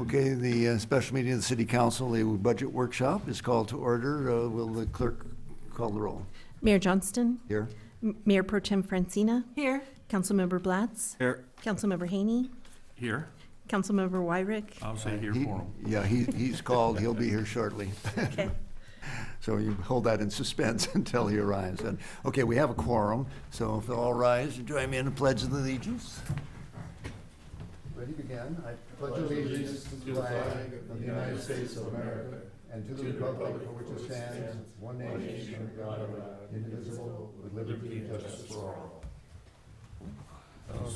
Okay, the special meeting of the City Council, the budget workshop is called to order. Will the clerk call the roll? Mayor Johnston. Here. Mayor Pro Tem Francina. Here. Councilmember Blatz. Here. Councilmember Haney. Here. Councilmember Wyrick. I'll say here for him. Yeah, he's called. He'll be here shortly. Okay. So you hold that in suspense until he arrives. And, okay, we have a quorum, so if they'll all rise and join me in the Pledge of Allegiance. Ready, begin. I pledge allegiance to the flag of the United States of America and to the republic for which it stands, one nation, under God, indivisible, with liberty and justice for all.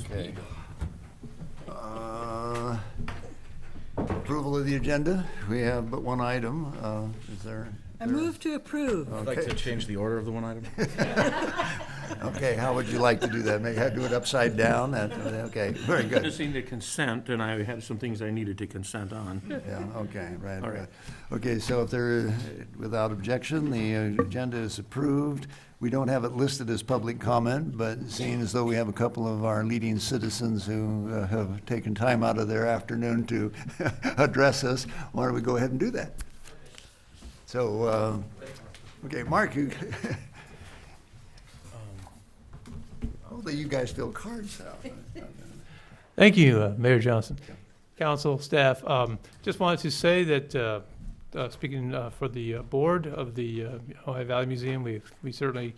Okay. Approval of the agenda. We have but one item. Is there? I move to approve. I'd like to change the order of the one item. Okay, how would you like to do that? Maybe I do it upside down? Okay, very good. Just need to consent, and I had some things I needed to consent on. Yeah, okay, right. All right. Okay, so if there, without objection, the agenda is approved. We don't have it listed as public comment, but seeing as though we have a couple of our leading citizens who have taken time out of their afternoon to address us, why don't we go ahead and do that? So, okay, Mark, you, hopefully you guys fill cards out. Thank you, Mayor Johnson. Council, staff, just wanted to say that, speaking for the board of the Ojai Valley Museum, we certainly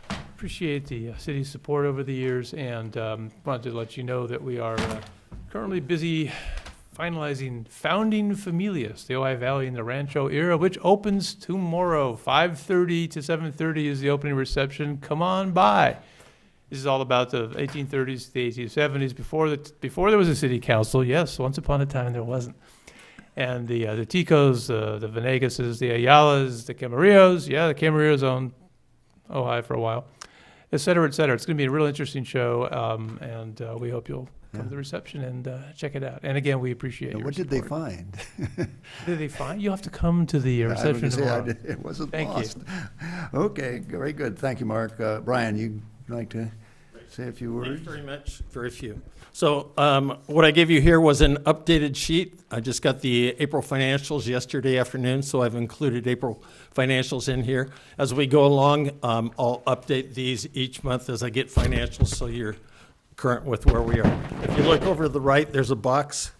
appreciate the city's support over the years, and wanted to let you know that we are currently busy finalizing Founding Familias, the Ojai Valley in the Rancho era, which opens tomorrow. 5:30 to 7:30 is the opening reception. Come on by. This is all about the 1830s, the 1870s, before there was a city council. Yes, once upon a time there wasn't. And the Ticos, the Venegases, the Ayalas, the Camarillos. Yeah, the Camarillos owned Ojai for a while, et cetera, et cetera. It's going to be a real interesting show, and we hope you'll come to the reception and check it out. And again, we appreciate your What did they support. find? What did they find? You'll have to come to the I was reception gonna say, tomorrow. it wasn't Thank you. lost. Okay, very good. Thank you, Mark. Brian, you'd like to say a few Thank you words? very much. Very few. So what I gave you here was an updated sheet. I just got the April financials yesterday afternoon, so I've included April financials in here. As we go along, I'll update these each month as I get financials, so you're current with where we are. If you look over to the right, there's a box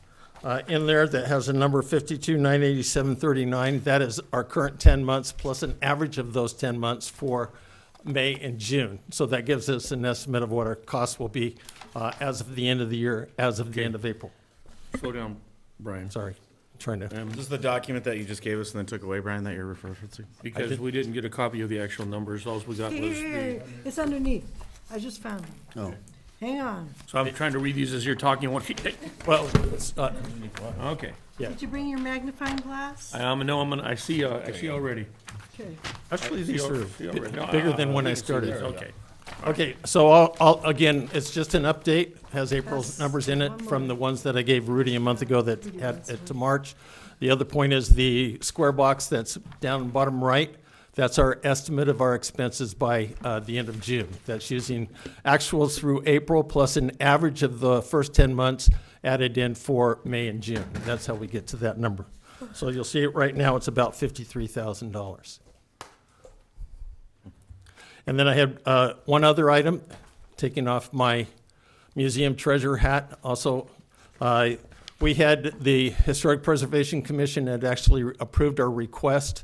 in there that has a number 52,987.39. That is our current 10 months plus an average of those 10 months for May and June. So that gives us an estimate of what our costs will be as of the end of the year, as of the end of April. Slow down, Brian. Sorry, trying to. This is the document that you just gave us and then took away, Brian, that you're referencing? Because we didn't get a copy of the actual numbers. All we got was the, Here, it's underneath. I just found it. Oh, Hang on. so I'm trying to read these as you're talking. Well, it's, Okay. Yeah. Did you bring your magnifying glass? I see already. Okay. actually, these are See already. No, bigger than when I can see started. this. Okay. Okay, so I'll, again, it's just an update, has April's numbers in it from the ones that I gave Rudy a month ago that had it to March. The other point is the square box that's down bottom right, that's our estimate of our expenses by the end of June. That's using actuals through April plus an average of the first 10 months added in for May and June. That's how we get to that number. So you'll see it right now, it's about $53,000. And then I had one other item, taking off my museum treasurer hat. Also, we had the Historic Preservation Commission had actually approved our request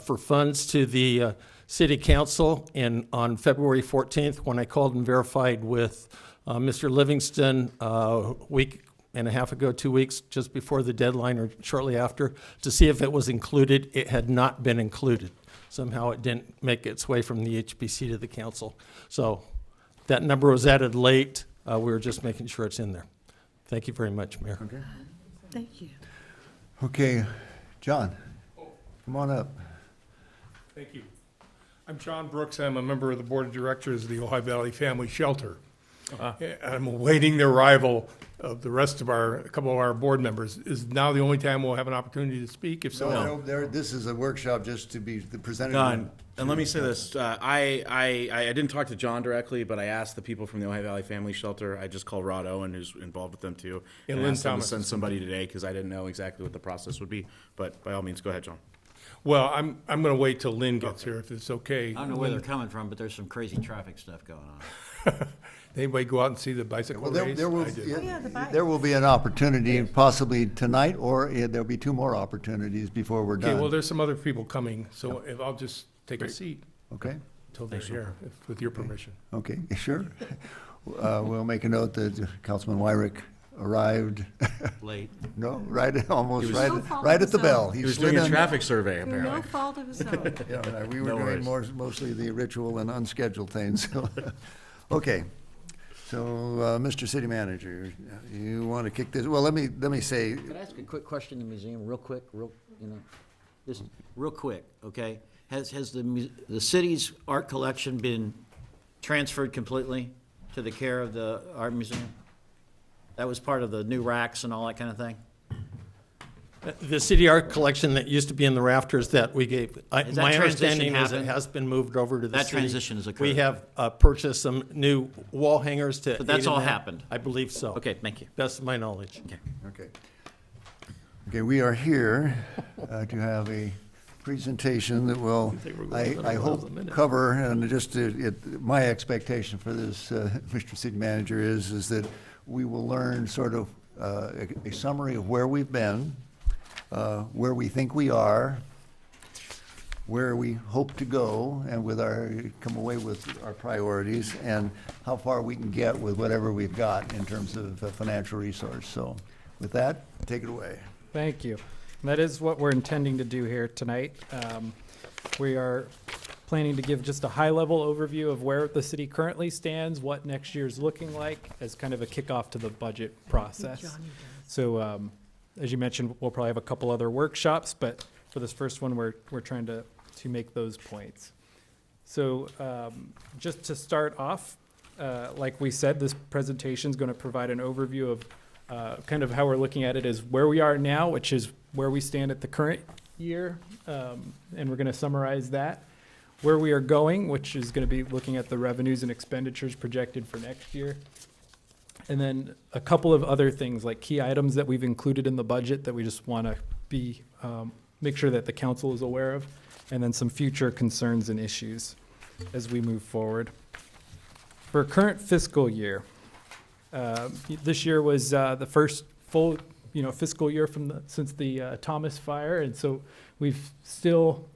for funds to the City Council on February 14th when I called and verified with Mr. Livingston a week and a half ago, 2 weeks, just before the deadline or shortly after, to see if it was included. It had not been included. Somehow it didn't make its way from the HPC to the council. So that number was added late. We were just making sure it's in there. Thank you very much, Mayor. okay. Thank you. Okay, John, come on up. Thank you. I'm John Brooks. I'm a member of the Board of Directors of the Ojai Valley Family Shelter. I'm awaiting the arrival of the rest of a couple of our board members. Is now the only time we'll have an opportunity to speak? If so, No, this is a workshop just to be presented. Don, and let me say this, I didn't talk to John directly, but I asked the people from the Ojai Valley Family Shelter, I just called Rod Owen, who's involved with them too. And I Lynn asked them to Thomas. send somebody today, because I didn't know exactly what the process would be, but by all means, go ahead, John. well, I'm going to wait till Lynn gets here, if it's okay. I don't know where they're coming from, but there's some crazy traffic stuff going on. Anybody go out and see the bicycle Well, race? there will, I did. yeah, the bike. there will be an opportunity possibly tonight, or there'll be 2 more opportunities before we're Okay, well, done. there's some other people coming, so if I'll just take a seat Okay, until they're here, with your permission. okay, sure. We'll make a note that Councilman Wyrick arrived, Late. no, almost was- right, No fault right of at the his bell. He was doing a slid in. traffic survey, Through no apparently. fault of his own. Yeah, we were No doing worries. mostly the ritual and unscheduled things. so. Okay, so, Mr. City Manager, you want to kick this, well, let me say, Can I ask a quick question in the museum, real quick, just real quick, okay? Has the city's art collection been transferred completely to the care of the art museum? That was part of the new racks and all that kind of thing? The city art collection that used to be in the rafters that we gave, Has that my transition understanding is it happened? has been moved over to the That city. transition has occurred. We have purchased some new wall hangers to. But that's aid in all that. happened? I believe so. Okay, thank you. Best of my knowledge. okay. Okay, we are here to have a presentation that will, think we're going I another hope, 1,000 minutes. cover, and just my expectation for this, Mr. City Manager, is that we will learn sort of a summary of where we've been, where we think we are, where we hope to go, and come away with our priorities, and how far we can get with whatever we've got in terms of financial resource. So with that, take it away. Thank you. That is what we're intending to do here tonight. We are planning to give just a high-level overview of where the city currently stands, what next year's looking like, as kind of a kickoff to the budget process. Johnny does. So, as you mentioned, we'll probably have a couple other workshops, but for this first one, we're trying to make those points. So, just to start off, like we said, this presentation is going to provide an overview of kind of how we're looking at it is where we are now, which is where we stand at the current year, and we're going to summarize that. Where we are going, which is going to be looking at the revenues and expenditures projected for next year. And then a couple of other things, like key items that we've included in the budget that we just want to be, make sure that the council is aware of, and then some future concerns and issues as we move forward. For current fiscal year, this year was the first full, fiscal year since the Thomas fire, and so we're still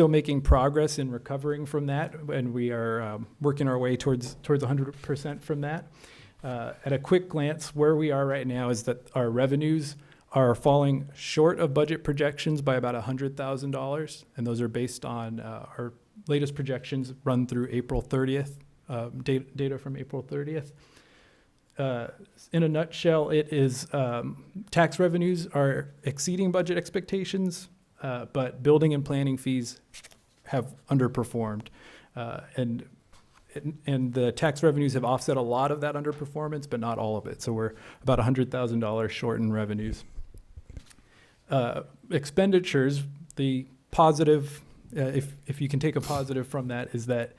making progress in recovering from that, and we are working our way towards 100% from that. At a quick glance, where we are right now is that our revenues are falling short of budget projections by about $100,000, and those are based on our latest projections run through April 30th, data from April 30th. In a nutshell, it is tax revenues are exceeding budget expectations, but building and planning fees have underperformed. And the tax revenues have offset a lot of that underperformance, but not all of it. So we're about $100,000 short in revenues. Expenditures, the positive, if you can take a positive from that, is that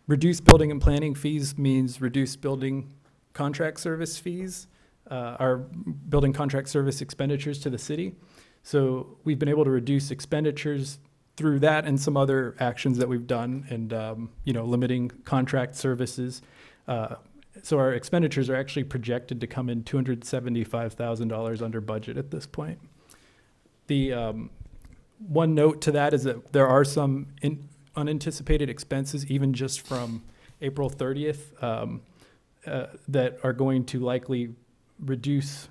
reduced building and planning fees means reduced building contract service fees, our building contract service expenditures to the city. So we've been able to reduce expenditures through that and some other actions that we've done, and limiting contract services. So our expenditures are actually projected to come in $275,000 under budget at this point. The one note to that is that there are some unanticipated expenses, even just from April 30th, that are going to likely reduce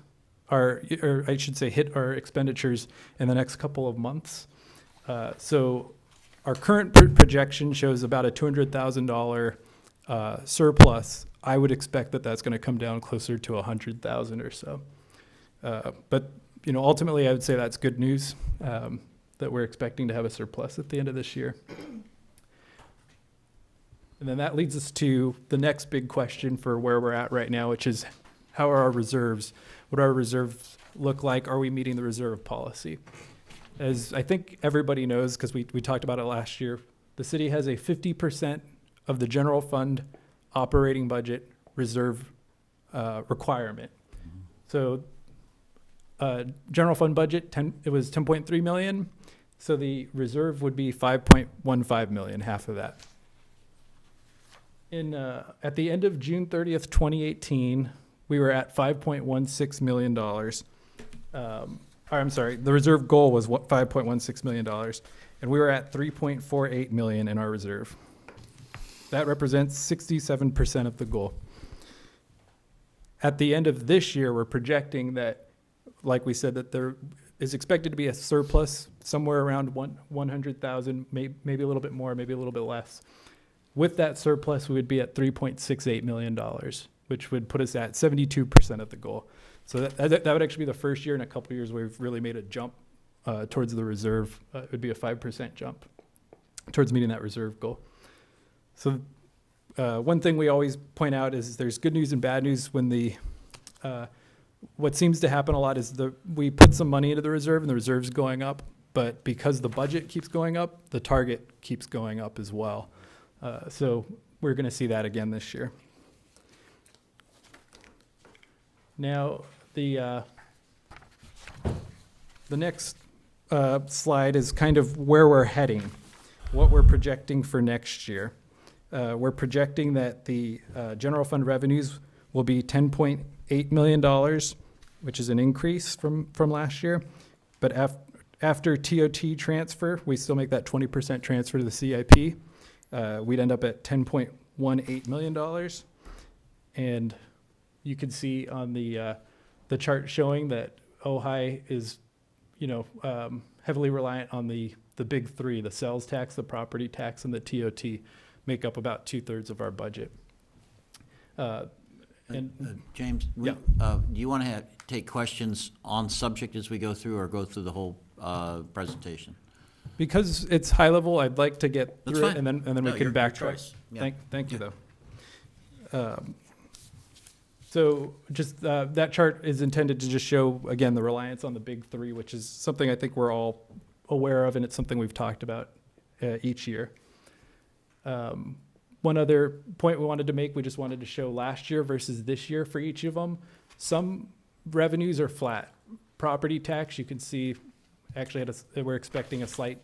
or I should say hit our expenditures in the next couple of months. So our current projection shows about a $200,000 surplus. I would expect that that's going to come down closer to 100,000 or so. But ultimately, I would say that's good news, that we're expecting to have a surplus at the end of this year. And then that leads us to the next big question for where we're at right now, which is how are our reserves? What do our reserves look like? Are we meeting the reserve policy? As I think everybody knows, because we talked about it last year, the city has a 50% of the general fund operating budget reserve requirement. So general fund budget, it was 10.3 million. So the reserve would be 5.15 million, half of that. At the end of June 30th, 2018, we were at $5.16 million. I'm sorry, the reserve goal was $5.16 million, and we were at 3.48 million in our reserve. That represents 67% of the goal. At the end of this year, we're projecting that, like we said, that there is expected to be a surplus somewhere around 100,000, maybe a little bit more, maybe a little bit less. With that surplus, we would be at $3.68 million, which would put us at 72% of the goal. So that would actually be the first year in a couple of years where we've really made a jump towards the reserve. It would be a 5% jump towards meeting that reserve goal. So one thing we always point out is there's good news and bad news when what seems to happen a lot is we put some money into the reserve and the reserve's going up, but because the budget keeps going up, the target keeps going up as well. So we're going to see that again this year. Now, the next slide is kind of where we're heading, what we're projecting for next year. We're projecting that the general fund revenues will be $10.8 million, which is an increase from last year. But after TOT transfer, we still make that 20% transfer to the CIP. We'd end up at $10.18 million. And you can see on the chart showing that Ojai is, heavily reliant on the big three: the sales tax, the property tax, and the TOT make up about 2/3 of our budget. James, Yeah. Do you want to take questions on subject as we go through, or go through the whole presentation? Because it's high level, I'd like to get That's through it, fine. and then we No, can your backtrack. choice. Yeah. Thank you, though. So just that chart is intended to just show, again, the reliance on the big three, which is something I think we're all aware of, and it's something we've talked about each year. One other point we wanted to make, we just wanted to show last year versus this year for each of them. Some revenues are flat. Property tax, you can see, actually we're expecting a slight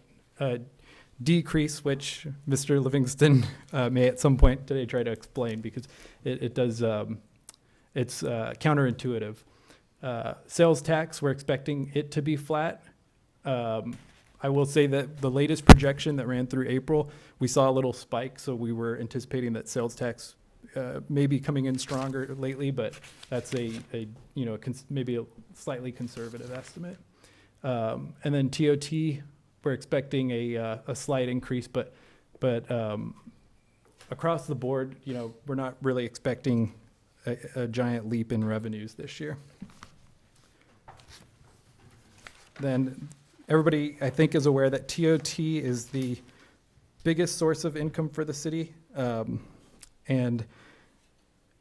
decrease, which Mr. Livingston may at some point today try to explain, because it does, it's counterintuitive. Sales tax, we're expecting it to be flat. I will say that the latest projection that ran through April, we saw a little spike, so we were anticipating that sales tax may be coming in stronger lately, but that's maybe a slightly conservative estimate. And then TOT, we're expecting a slight increase, but across the board, we're not really expecting a giant leap in revenues this year. Then everybody, I think, is aware that TOT is the biggest source of income for the city. And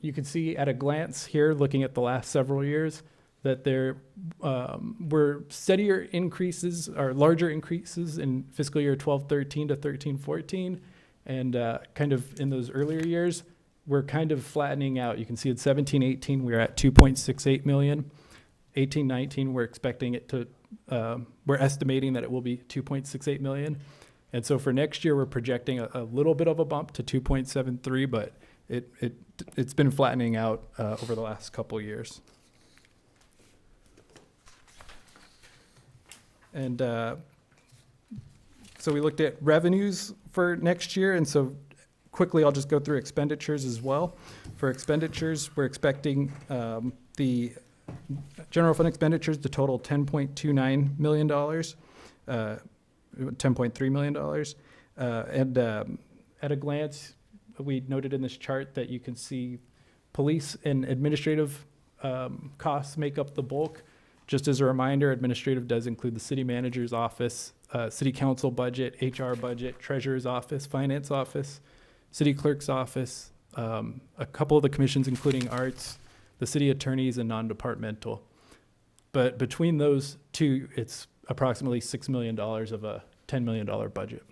you can see at a glance here, looking at the last several years, that there were steadier increases, or larger increases in fiscal year 12-13 to 13-14. And kind of in those earlier years, we're kind of flattening out. You can see in 17-18, we're at 2.68 million. 18-19, we're expecting it to, we're estimating that it will be 2.68 million. And so for next year, we're projecting a little bit of a bump to 2.73, but it's been flattening out over the last couple of years. And so we looked at revenues for next year, and so quickly I'll just go through expenditures as well. For expenditures, we're expecting the general fund expenditures to total $10.29 million, $10.3 million. And at a glance, we noted in this chart that you can see police and administrative costs make up the bulk. Just as a reminder, administrative does include the city manager's office, city council budget, HR budget, treasurer's office, finance office, city clerk's office, a couple of the commissions, including arts, the city attorneys, and non-departmental. But between those two, it's approximately $6 million of a $10 million budget.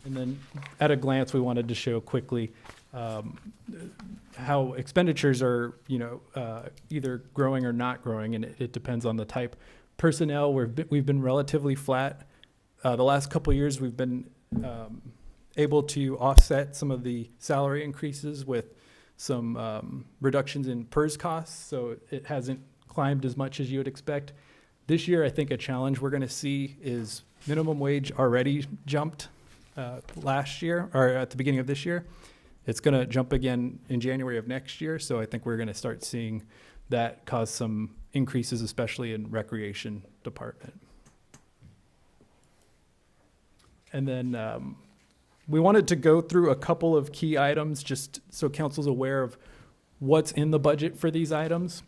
And then at a glance, we wanted to show quickly how expenditures are, either growing or not growing, and it depends on the type. Personnel, we've been relatively flat. The last couple of years, we've been able to offset some of the salary increases with some reductions in PERS costs, so it hasn't climbed as much as you would expect. This year, I think a challenge we're going to see is minimum wage already jumped last year, or at the beginning of this year. It's going to jump again in January of next year, so I think we're going to start seeing that cause some increases, especially in recreation department. And then we wanted to go through a couple of key items just so council's aware of what's in the budget for these items.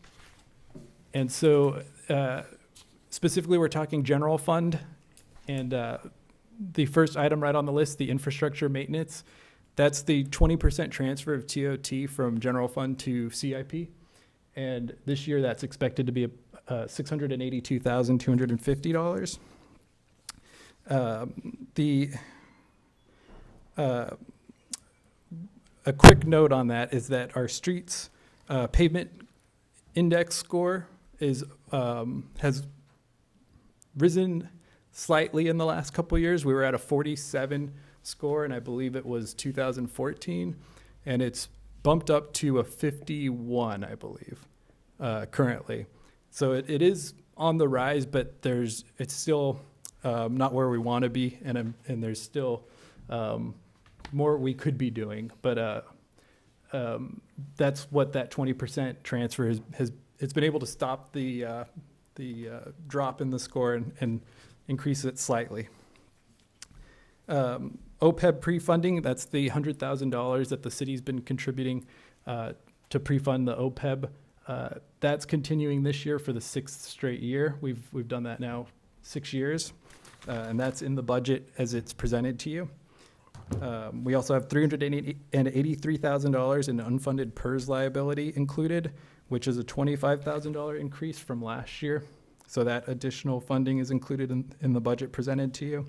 And so specifically, we're talking general fund, and the first item right on the list, the infrastructure maintenance, that's the 20% transfer of TOT from general fund to CIP. And this year, that's expected to be $682,250. A quick note on that is that our streets pavement index score is has risen slightly in the last couple of years. We were at a 47 score, and I believe it was 2014, and it's bumped up to a 51, I believe, currently. So it is on the rise, but it's still not where we want to be, and there's still more we could be doing. But that's what that 20% transfer has it's been able to stop the drop in the score and increase it slightly. OPEB pre-funding, that's the $100,000 that the city's been contributing to pre-fund the OPEB. That's continuing this year for the 6th straight year. We've done that now 6 years, and that's in the budget as it's presented to you. We also have $383,000 in unfunded PERS liability included, which is a $25,000 increase from last year. So that additional funding is included in the budget presented to you.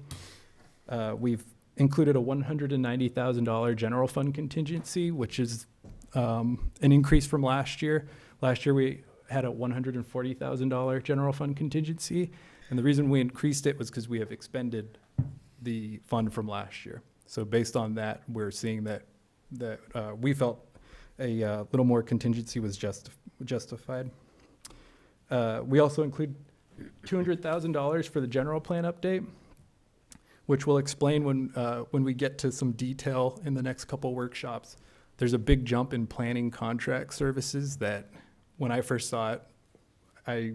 We've included a $190,000 general fund contingency, which is an increase from last year. Last year, we had a $140,000 general fund contingency. And the reason we increased it was because we have expended the fund from last year. So based on that, we're seeing that we felt a little more contingency was justified. We also include $200,000 for the general plan update, which we'll explain when we get to some detail in the next couple workshops. There's a big jump in planning contract services that when I first saw it, I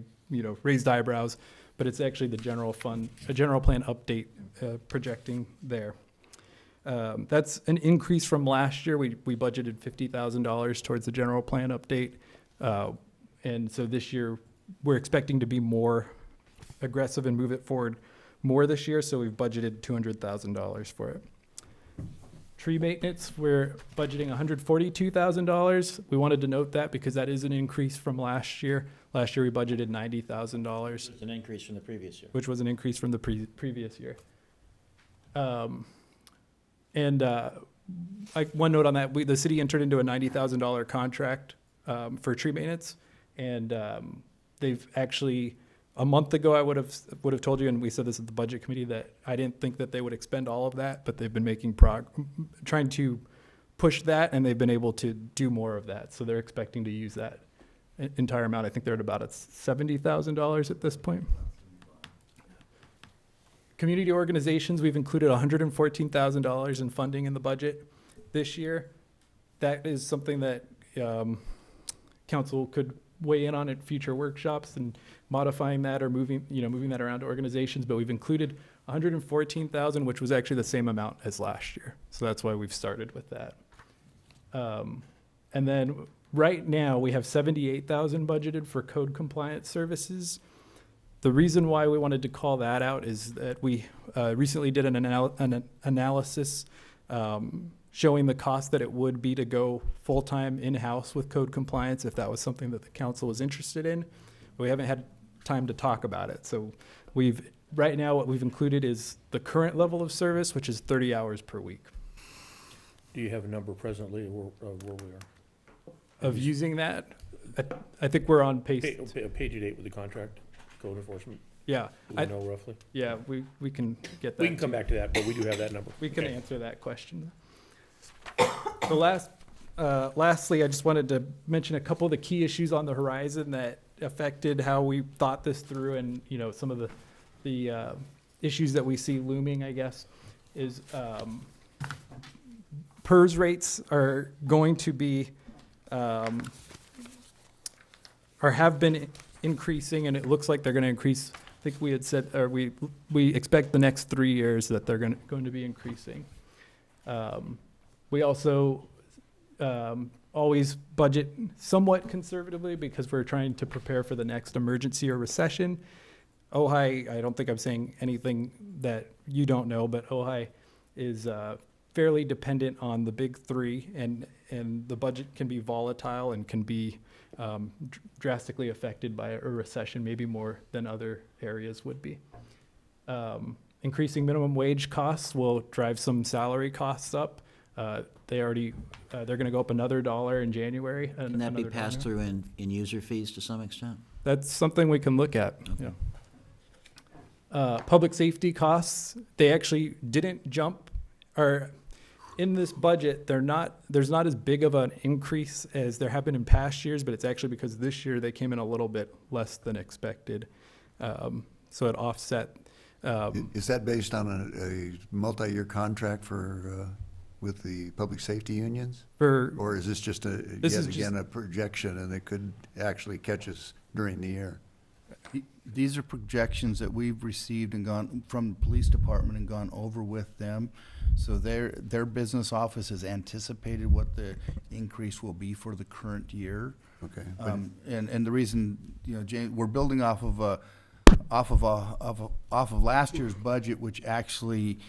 raised eyebrows, but it's actually a general plan update projecting there. That's an increase from last year. We budgeted $50,000 towards the general plan update. And so this year, we're expecting to be more aggressive and move it forward more this year. So we've budgeted $200,000 for it. Tree maintenance, we're budgeting $142,000. We wanted to note that because that is an increase from last year. Last year, we budgeted $90,000. It's an increase from the previous year. Which was an increase from the previous year. One note on that, the city entered into a $90,000 contract for tree maintenance, and they've actually, a month ago, I would have told you, and we said this at the budget committee, that I didn't think that they would expend all of that, but they've been making trying to push that, and they've been able to do more of that. So they're expecting to use that entire amount. I think they're at about $70,000 at this point. Community organizations, we've included $114,000 in funding in the budget this year. That is something that council could weigh in on at future workshops and modifying that or moving that around to organizations. But we've included $114,000, which was actually the same amount as last year. So that's why we've started with that. And then right now we have $78,000 budgeted for code compliance services. The reason why we wanted to call that out is that we recently did an analysis showing the cost that it would be to go full-time in-house with code compliance if that was something that the council was interested in. But we haven't had time to talk about it. So right now what we've included is the current level of service, which is 30 hours per week. Do you have a number presently of where we are? Of using that, I think we're on pace. Page and date with the contract, code enforcement, Yeah, do we know roughly? yeah, we can get that. We can come too. back to that, but we do have that number. We can Okay. answer that question. Lastly, I just wanted to mention a couple of the key issues on the horizon that affected how we thought this through, and some of the issues that we see looming, I guess, is PERS rates are going to be or have been increasing, and it looks like they're going to increase. I think we had said, or we expect the next 3 years that they're going to be increasing. We also always budget somewhat conservatively because we're trying to prepare for the next emergency or recession. Ojai, I don't think I'm saying anything that you don't know, but Ojai is fairly dependent on the big three, and the budget can be volatile and can be drastically affected by a recession, maybe more than other areas would be. Increasing minimum wage costs will drive some salary costs up. They're going to go up another $1 in January. Can that be passed through in user fees to some extent? That's something we can look at. Yeah. Public safety costs, they actually didn't jump, or in this budget, there's not as big of an increase as there have been in past years, but it's actually because this year they came in a little bit less than expected. So it offset. Is that based on a multi-year contract with the public safety unions? Or is this just a projection, and it could actually catch us during the year? These are projections that we've received and gone from the police department and gone over with them. So their business office has anticipated what the increase will be for the current year. Okay. And the reason, James, we're building off of last year's budget, which actually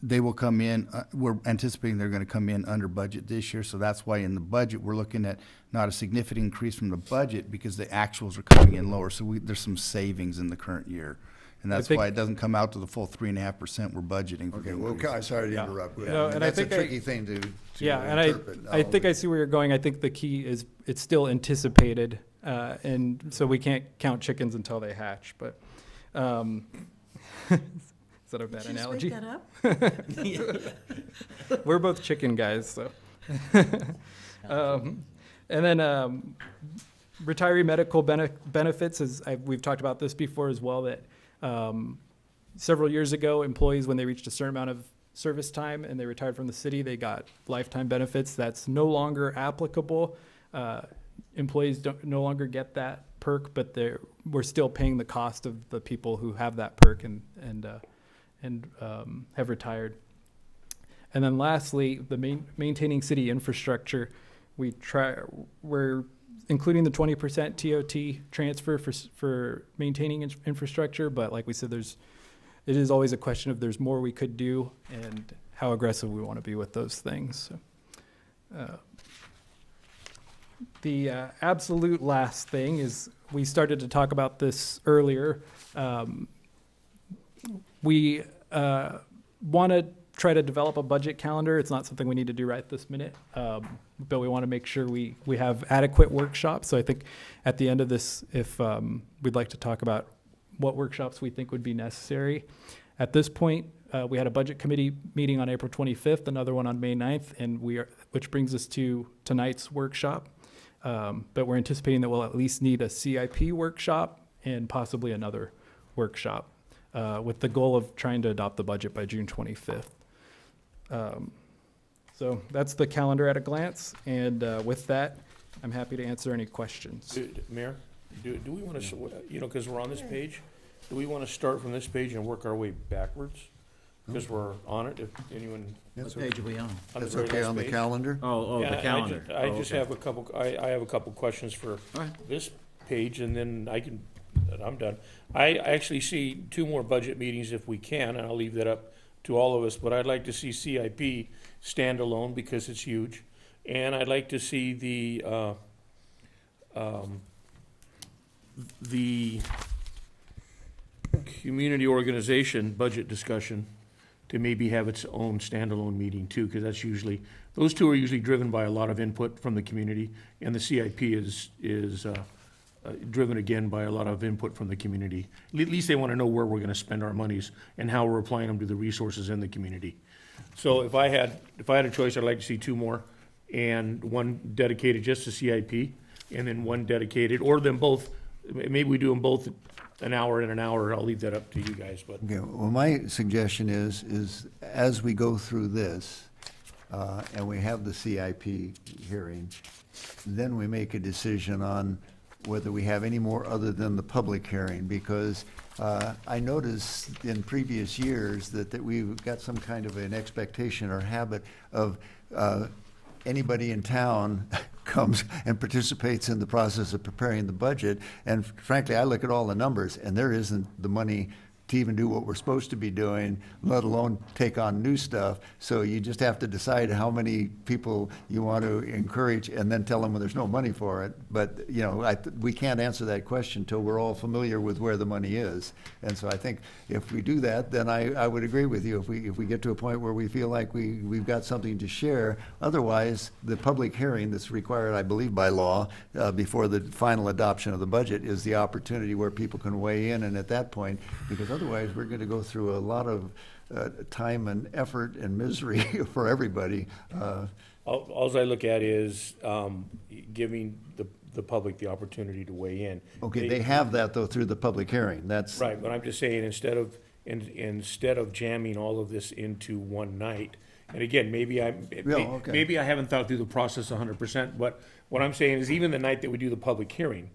they will come in, we're anticipating they're going to come in under budget this year. So that's why in the budget, we're looking at not a significant increase from the budget because the actuals are coming in lower. So there's some savings in the current year. And that's why it doesn't come out to the full 3.5% we're budgeting for. Okay, well, sorry to interrupt. No, and that's I a think tricky thing to and interpret. I think I see where you're going. I think the key is it's still anticipated, and so we can't count chickens until they hatch. But is that a bad analogy? Did you just make that up? We're both chicken guys, so. And then retiree medical benefits, we've talked about this before as well, that several years ago, employees, when they reached a certain amount of service time and they retired from the city, they got lifetime benefits. That's no longer applicable. Employees no longer get that perk, but we're still paying the cost of the people who have that perk and have retired. And then lastly, the maintaining city infrastructure. We're including the 20% TOT transfer for maintaining infrastructure, but like we said, it is always a question of there's more we could do and how aggressive we want to be with those things. So, the absolute last thing is, we started to talk about this earlier. We want to try to develop a budget calendar. It's not something we need to do right this minute, but we want to make sure we have adequate workshops. So I think at the end of this, if we'd like to talk about what workshops we think would be necessary. At this point, we had a budget committee meeting on April 25th, another one on May 9th, which brings us to tonight's workshop. But we're anticipating that we'll at least need a CIP workshop and possibly another workshop, with the goal of trying to adopt the budget by June 25th. So that's the calendar at a glance, and with that, I'm happy to answer any questions. Mayor, do we want to, because we're on this page, do we want to start from this page and work our way backwards? Because we're on it, if anyone. What page are we on? That's okay on the calendar? Oh, the calendar. I just have a couple, I have a couple questions for All right. this page, and then I can I'm done. I actually see 2 more budget meetings if we can, and I'll leave that up to all of us, but I'd like to see CIP standalone because it's huge. And I'd like to see the community organization budget discussion to maybe have its own standalone meeting too, because that's usually, those two are usually driven by a lot of input from the community, and the CIP is driven again by a lot of input from the community. At least they want to know where we're going to spend our monies and how we're applying them to the resources in the community. So if I had a choice, I'd like to see 2 more, and one dedicated just to CIP, and then one dedicated, or them both. Maybe we do them both an hour and an hour. I'll leave that up to you guys, but. Okay, well, my suggestion is as we go through this, and we have the CIP hearing, then we make a decision on whether we have any more other than the public hearing, because I noticed in previous years that we've got some kind of an expectation or habit of anybody in town comes and participates in the process of preparing the budget. And frankly, I look at all the numbers, and there isn't the money to even do what we're supposed to be doing, let alone take on new stuff. So you just have to decide how many people you want to encourage and then tell them when there's no money for it. But, you know, we can't answer that question till we're all familiar with where the money is. And so I think if we do that, then I would agree with you. If we get to a point where we feel like we've got something to share, otherwise the public hearing that's required, I believe by law, before the final adoption of the budget is the opportunity where people can weigh in. And at that point, because otherwise we're going to go through a lot of time and effort and misery for everybody. All I look at is giving the public the opportunity to weigh in. Okay, they have that though through the public hearing. That's Right, but I'm just saying, instead of jamming all of this into one night, and again, maybe okay. maybe I haven't thought through the process 100%, but what I'm saying is even the night that we do the public hearing,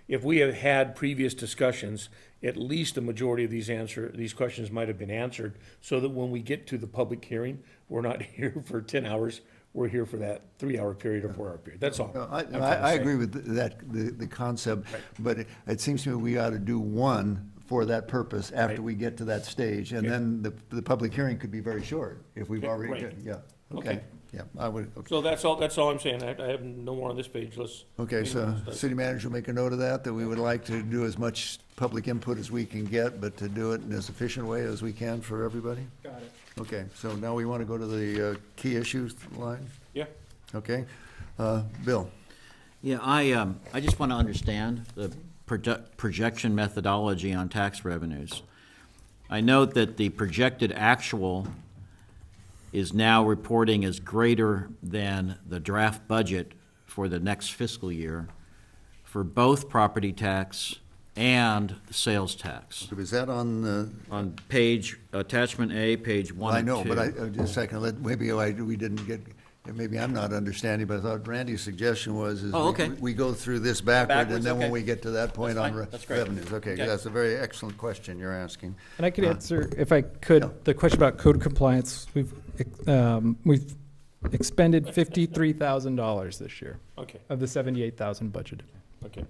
if we have had previous discussions, at least a majority of these questions might have been answered, so that when we get to the public hearing, we're not here for 10 hours, we're here for that 3-hour period or 4-hour period. That's all. No, I'm trying to I say. agree with that, the concept, but it seems to me we ought to do one for that purpose after Right. we get to that stage, and Okay. then the public hearing could be very short if we've Okay, already, right. yeah, Okay. okay, yeah, I would, okay. So that's all I'm saying. I have no more on this page. Okay, so city manager will make a note of that we would like to do as much public input as we can get, but to do it in as efficient way as we can for everybody? Got it. Okay, so now we want to go to the key issues line? Yeah. Okay, Bill? Yeah, I just want to understand the projection methodology on tax revenues. I note that the projected actual is now reporting as greater than the draft budget for the next fiscal year for both property tax and sales tax. Was that on the? On page, attachment A, page 1 I and know, 2. but just a second, maybe we didn't get, maybe I'm not understanding, but I thought Randy's suggestion was is Oh, okay. we go through this backward, and Backwards, then when okay. we get to that point That's on fine. That's great. revenues. Okay, Okay. that's a very excellent question you're asking. And I could answer, if I could, Yeah. the question about code compliance. We've expended $53,000 this year Okay, of the 78,000 budgeted. okay.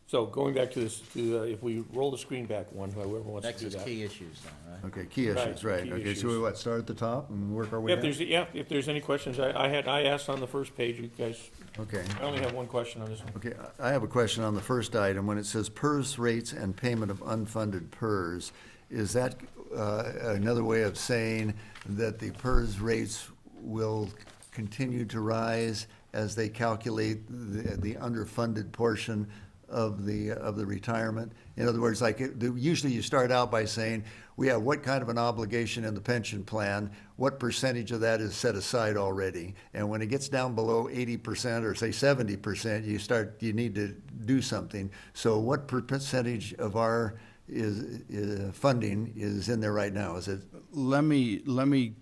So going back to this, if we roll the screen back one, whoever wants to Next do is that. key issues now, right? Okay, key Right, issues, right. key Okay, so issues. we what, start at the top and work our way Yeah, down? if there's any questions, I asked on the first page, you guys, Okay. I only have one question on this one. Okay, I have a question on the first item. When it says PERS rates and payment of unfunded PERS, is that another way of saying that the PERS rates will continue to rise as they calculate the underfunded portion of the retirement? In other words, like, usually you start out by saying, we have what kind of an obligation in the pension plan, what percentage of that is set aside already? And when it gets down below 80% or say 70%, you need to do something. So what percentage of our funding is in there right now? Is it? Let me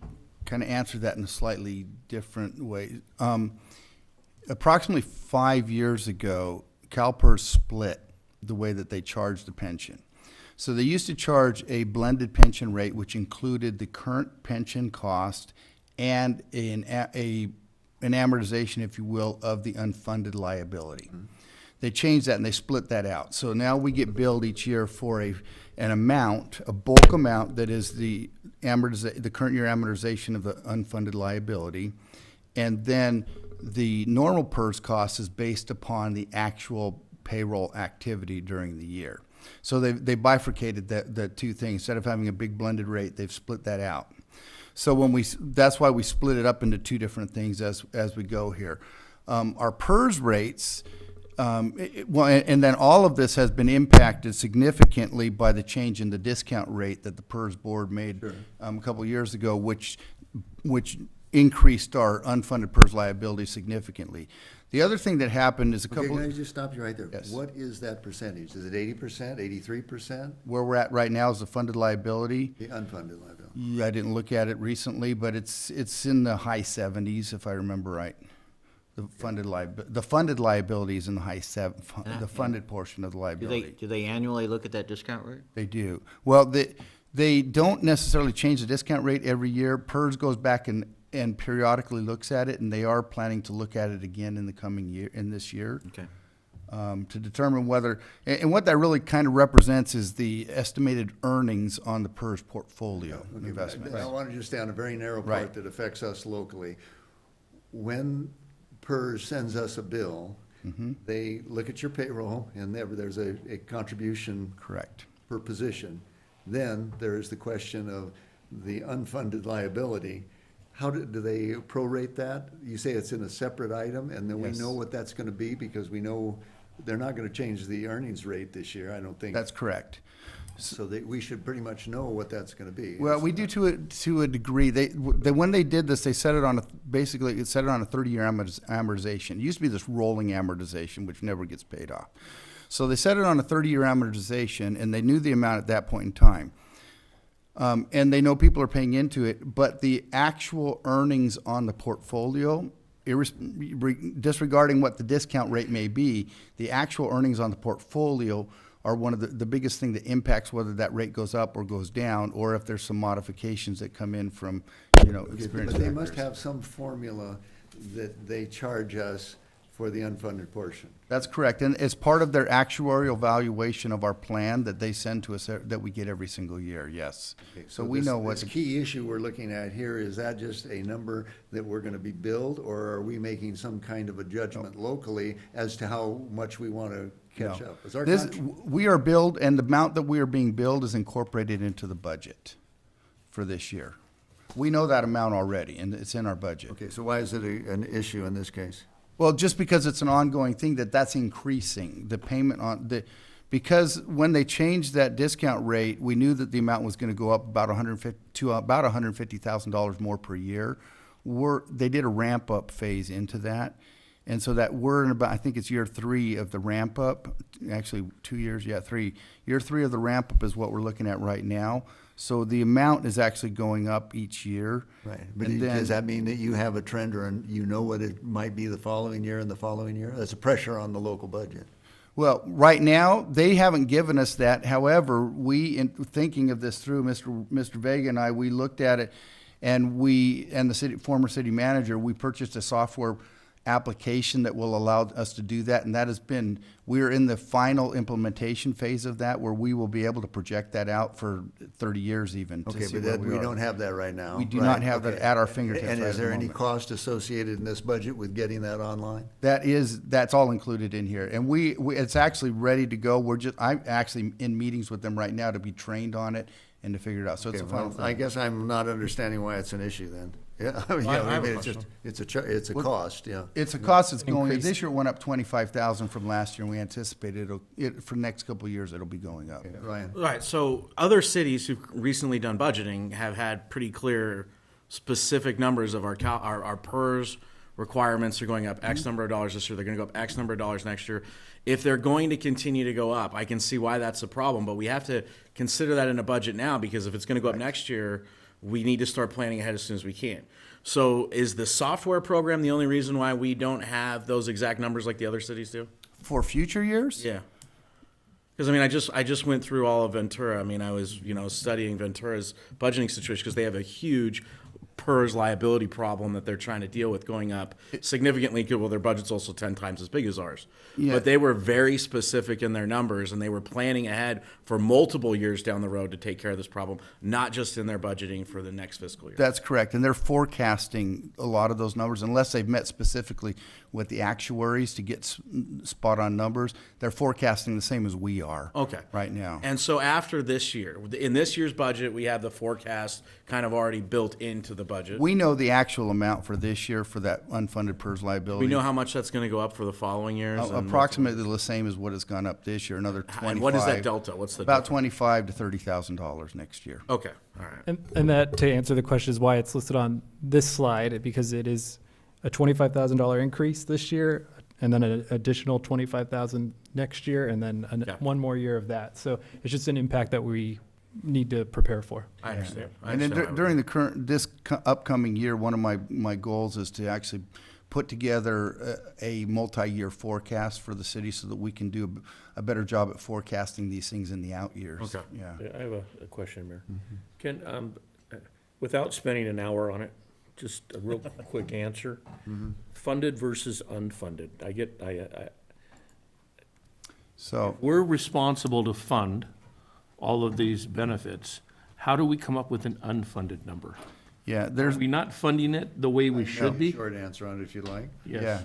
kind of answer that in a slightly different way. Approximately 5 years ago, CalPERS split the way that they charged the pension. So they used to charge a blended pension rate, which included the current pension cost and an amortization, if you will, of the unfunded liability. they changed that and they split that out. So now we get billed each year for an amount, a bulk amount that is the current year amortization of the unfunded liability. And then the normal PERS cost is based upon the actual payroll activity during the year. So they bifurcated the two things. Instead of having a big blended rate, they've split that out. So that's why we split it up into two different things as we go here. Our PERS rates, and then all of this has been impacted significantly by the change in the discount rate that the PERS board made a couple of years ago, which increased our unfunded PERS liability significantly. The other thing that happened is Okay, can I just stop you right there? Yes. What is that percentage? Is it 80%, 83%? where we're at right now is the funded liability. The unfunded liability? I didn't look at it recently, but it's in the high 70s, if I remember right. The funded liability is in the high the funded portion of the liability. Do they annually look at that discount rate? They do. Well, they don't necessarily change the discount rate every year. PERS goes back and periodically looks at it, and they are planning to look at it again in the coming year, in this year. Okay. To determine whether, and what that really kind of represents is the estimated earnings on the PERS portfolio investment. I want to just stay on a very narrow part Right. that affects us locally. When PERS sends us a bill, they look at your payroll, and there's a contribution Correct. per position. Then there is the question of the unfunded liability. How do they prorate that? You say it's in a separate item, and then we Yes. know what that's going to be, because we know they're not going to change the earnings rate this year, I don't think. That's correct. So we should pretty much know what that's going to be. Well, we do to a degree. When they did this, they set it on basically it set it on a 30-year amortization. It used to be this rolling amortization, which never gets paid off. So they set it on a 30-year amortization, and they knew the amount at that point in time. And they know people are paying into it, but the actual earnings on the portfolio, disregarding what the discount rate may be, the actual earnings on the portfolio are one of the biggest thing that impacts whether that rate goes up or goes down, or if there's some modifications that come in from, experience But they must factors. have some formula that they charge us for the unfunded portion. That's correct, and it's part of their actuarial valuation of our plan that they send to us that we get every single year, yes. Okay, So we know what. This key issue we're looking at here, is that just a number that we're gonna be billed, or are we making some kind of a judgment locally as to how much we wanna catch No. up? Is our We are billed, and the amount that we are being billed is incorporated into the budget for this year. We know that amount already, and it's in our budget. Okay, so why is it an issue in this case? Well, just because it's an ongoing thing, that's increasing, the payment because when they changed that discount rate, we knew that the amount was gonna go up about $150,000 more per year. They did a ramp-up phase into that, and so that we're in about, I think it's year 3 of the ramp-up, actually 2 years, 3. Year 3 of the ramp-up is what we're looking at right now. So the amount is actually going up each year. Right, but And then- does that mean that you have a trend, or you know what it might be the following year and the following year? That's a pressure on the local budget. Well, right now, they haven't given us that. However, in thinking of this through, Mr. Vega and I, we looked at it, and the former city manager, we purchased a software application that will allow us to do that, and we're in the final implementation phase of that, where we will be able to project that out for 30 years even. to Okay, see but where we are. don't have that right now. We do right? not have that Okay. at our fingertips And right is at there the any moment. cost associated in this budget with getting that online? That's all included in here, and it's actually ready to go. I'm actually in meetings with them right now to be trained on it and to figure it out, so it's Okay, a final well, thing. I guess I'm not understanding why it's an issue then. Yeah, I mean, I have a it's just, question. it's a cost, yeah. It's a cost that's going, Increase. this year it went up 25,000 from last year, and we anticipate for the next couple of years, it'll be going up. Ryan? Right, so other cities who've recently done budgeting have had pretty clear, specific numbers of our PERS requirements are going up X number of dollars this year, they're gonna go up X number of dollars next year. If they're going to continue to go up, I can see why that's a problem, but we have to consider that in a budget now, because if it's gonna go up next year, we need to start planning ahead as soon as we can. So is the software program the only reason why we don't have those exact numbers like the other cities do? For future years? Yeah. Because I mean, I just went through all of Ventura. I mean, I was studying Ventura's budgeting situation, because they have a huge PERS liability problem that they're trying to deal with going up significantly. Well, their budget's also 10 times as big as ours. Yeah. But they were very specific in their numbers, and they were planning ahead for multiple years down the road to take care of this problem, not just in their budgeting for the next fiscal year. That's correct, and they're forecasting a lot of those numbers, unless they've met specifically with the actuaries to get spot-on numbers. They're forecasting the same as we are. Okay. Right now. And so after this year, in this year's budget, we have the forecast kind of already built into the budget. We know the actual amount for this year for that unfunded PERS liability. We know how much that's going to go up for the following years. and Approximately the same as what has gone up this year, another 25. And what is that delta? What's the About difference? $25,000 to $30,000 next year. Okay, all right. And that, to answer the question, is why it's listed on this slide, because it is a $25,000 increase this year, and then an additional $25,000 next year, and then Yeah. one more year of that. So it's just an impact that we need to prepare for. I understand. And then during this upcoming year, one of my goals is to actually put together a multi-year forecast for the city so that we can do a better job at forecasting these things in the out years. Okay. Yeah. I have a question, Mayor. Can, without spending an hour on it, just a real quick answer. Funded versus unfunded. So, We're responsible to fund all of these benefits. How do we come up with an unfunded number? yeah, Are there's, we not funding it the way we should be? Short answer on it if you like. yeah. Yes.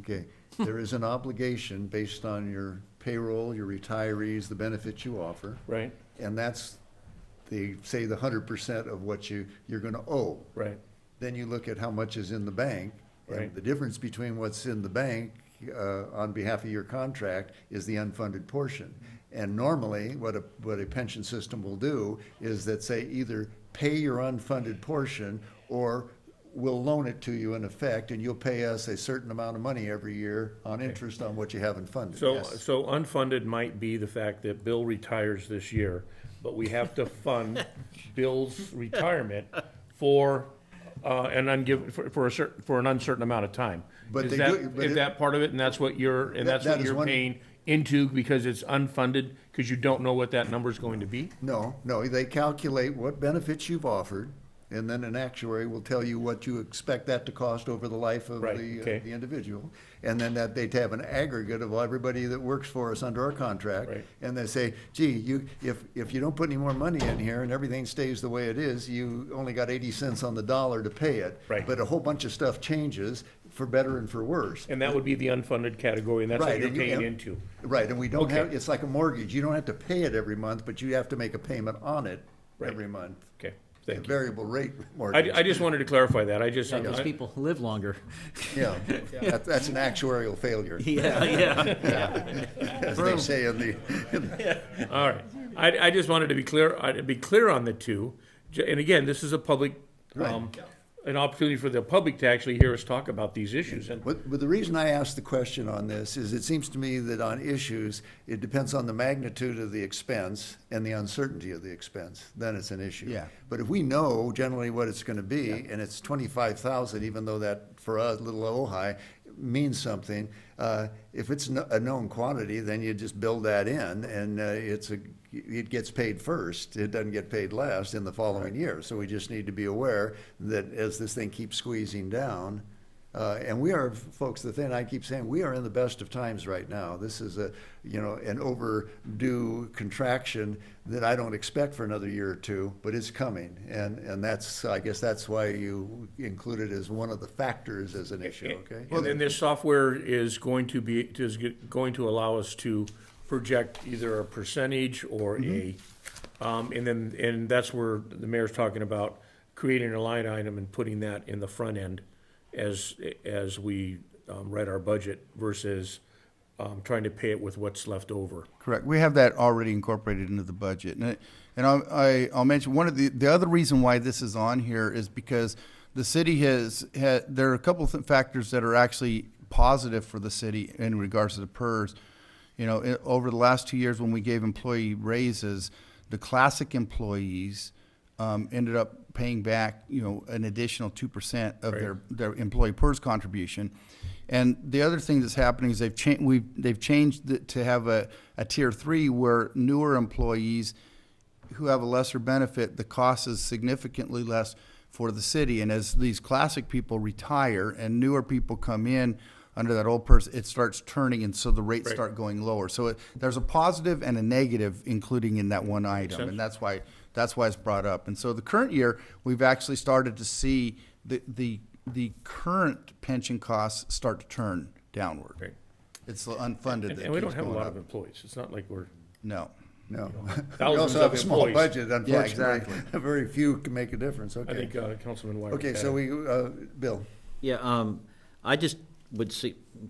Okay, there is an obligation based on your payroll, your retirees, the benefits you offer, Right, and that's the, say, the 100% of what you're gonna owe. right. Then you look at how much is in the bank, and Right. the difference between what's in the bank on behalf of your contract is the unfunded portion. And normally, what a pension system will do is that say either pay your unfunded portion or we'll loan it to you in effect, and you'll pay us a certain amount of money every year on interest on what you haven't funded. So, Yes. so unfunded might be the fact that Bill retires this year, but we have to fund Bill's retirement for, for an uncertain amount of time. But Is they that, do- but is it- that part of it, and that's what you're, and that's That what is you're one- paying into because it's unfunded, because you don't know what that number's going to be? No, they calculate what benefits you've offered, and then an actuary will tell you what you expect that to cost over the life of Right, the okay. the individual. And then that they'd have an aggregate of everybody that works for us under our contract. Right. And they say, gee, if you don't put any more money in here and everything stays the way it is, you only got 80 cents on the dollar to pay it. Right. But a whole bunch of stuff changes for better and for worse. And that would be the unfunded category, and that's what Right, you're and you- paying and- into. Right, and we don't Okay. have, it's like a mortgage. You don't have to pay it every month, but you have to make a payment on it Right. every month. Okay, A thank you. variable rate mortgage. I just wanted to clarify that. Because people live longer. Yeah, that's an actuarial failure, Yeah, yeah. as they say in the, All right. I just wanted to be clear on the two. And again, this is a public, an opportunity for the public to actually hear us talk about these issues. And but the reason I asked the question on this is it seems to me that on issues, it depends on the magnitude of the expense and the uncertainty of the expense, then it's an issue. Yeah. But if we know generally what it's gonna be, and it's 25,000, even though that for us, little Ojai, means something, if it's a known quantity, then you just build that in, and it gets paid first. It doesn't get paid last in the following year. So we just need to be aware that as this thing keeps squeezing down, and we are, folks, the thing I keep saying, we are in the best of times right now. This is an overdue contraction that I don't expect for another year or two, but it's coming. And that's, I guess that's why you include it as one of the factors as an issue, okay? And then this software is going to allow us to project either a percentage or and that's where the mayor's talking about creating a line item and putting that in the front end as we write our budget versus trying to pay it with what's left over. Correct. We have that already incorporated into the budget. And I'll mention one of the other reason why this is on here is because the city there are a couple of factors that are actually positive for the city in regards to the PERS. Over the last 2 years when we gave employee raises, the classic employees ended up paying back, an additional 2% of their employee PERS contribution. And the other thing that's happening is they've changed it to have a tier 3 where newer employees who have a lesser benefit, the cost is significantly less for the city. And as these classic people retire and newer people come in under that old person, it starts turning, and so the rates Right. start going lower. So there's a positive and a negative including in that one item, sense. and that's why it's brought up. And so the current year, we've actually started to see the current pension costs start to turn downward. Right. It's the unfunded that And we don't keeps have a going lot up. of employees. It's not like we're No. No. We thousands also of have a small employees. budget, unfortunately. exactly. Very few can make a difference, I okay. think Councilman Wyrick. Okay, had so it. Bill, Yeah, I just would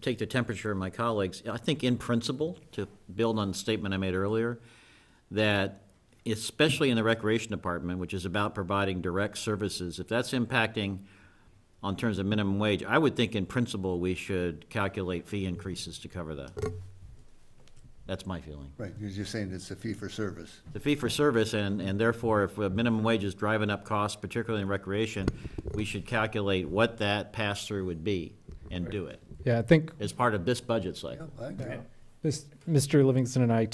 take the temperature of my colleagues. I think in principle, to build on the statement I made earlier, that especially in the Recreation Department, which is about providing direct services, if that's impacting on terms of minimum wage, I would think in principle we should calculate fee increases to cover that. That's my feeling. right, you're just saying it's a fee for service. The fee for service, and therefore, if minimum wage is driving up costs, particularly in recreation, we should calculate what that pass-through would be and do it Yeah, I think as part of this budget Yeah, cycle. I agree. Mr. Livingston and I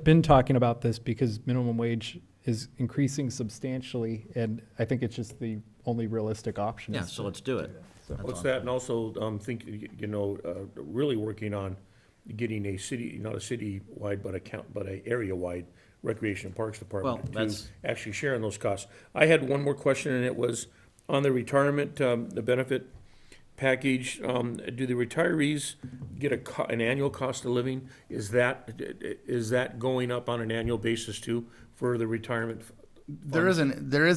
been talking about this because minimum wage is increasing substantially, and I think it's just the only realistic option. Yeah, is so to- let's do it. So- That's What's all. that, and also, really working on getting a city, not a city-wide, but a area-wide recreation and parks department Well, to that's- actually sharing those costs. I had one more question, and it was on the retirement, the benefit package. Do the retirees get an annual cost of living? Is that going up on an annual basis too for the retirement? There is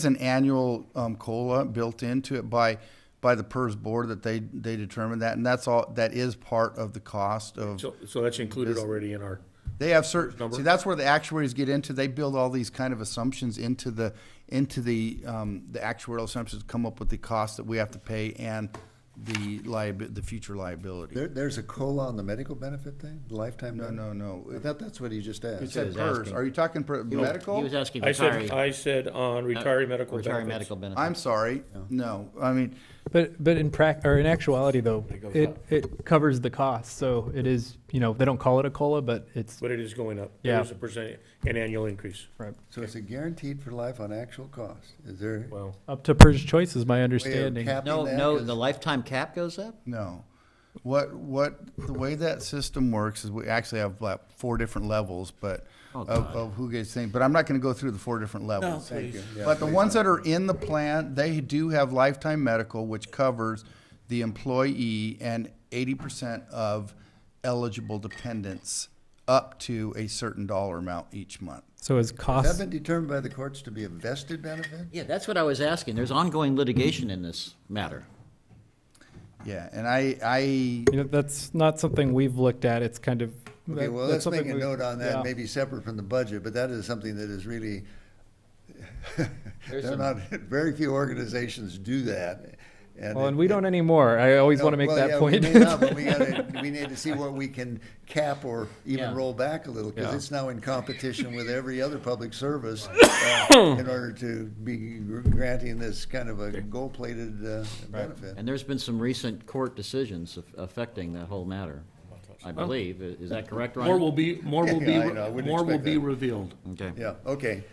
an annual COLA built into it by the PERS board that they determine that, and that is part of the cost of. So that's included already in our, They have certain, Number? see, that's where the actuaries get into, they build all these kind of assumptions into the actuarial assumptions, to come up with the cost that we have to pay and the future liability. There's a COLA on the medical benefit thing, the lifetime No, benefit? no, no. I thought that's what he just You asked. said was PERS, asking. are you talking medical? He was asking I retiree. said on retiree medical benefits. Retiree medical benefits. I'm sorry, no, I mean, But in in actuality though, It goes up. it covers the cost, so it is, they don't call it a COLA, but it's, But it is going up. Yeah. There is a percent, an annual increase. right, So it's a guaranteed for life on actual cost. Is there Well, up to PERS choice is my a way of understanding. capping No, that? no, 'Cause- the lifetime cap goes up? no. The way that system works is we actually have like 4 different levels, but Oh, of God. who gets things, but I'm not gonna go through the 4 different levels. Thank you. Yeah, But the please ones don't. that are in the plan, they do have lifetime medical, which covers the employee and 80% of eligible dependents up to a certain dollar amount each month. So is Has cost, that been determined by the courts to be a vested benefit? Yeah, that's what I was asking. There's ongoing litigation in this matter. Yeah, and I that's not something we've looked at, it's kind of. Okay, well, that's let's make something a we- note on that, yeah. maybe separate from the budget, but that is something that is really, they're not, very few organizations do that. Well, and we don't anymore, I always want to make that point. We may not, but we need to see what we can cap or even Yeah. roll back a little, because Yeah. it's now in competition with every other public service in order to be granting this kind of a gold-plated benefit. And there's been some recent court decisions affecting that whole matter, I believe. Is that correct, Ryan? more will be, Yeah, I know, I wouldn't more will expect be that. revealed. Okay. Yeah, okay.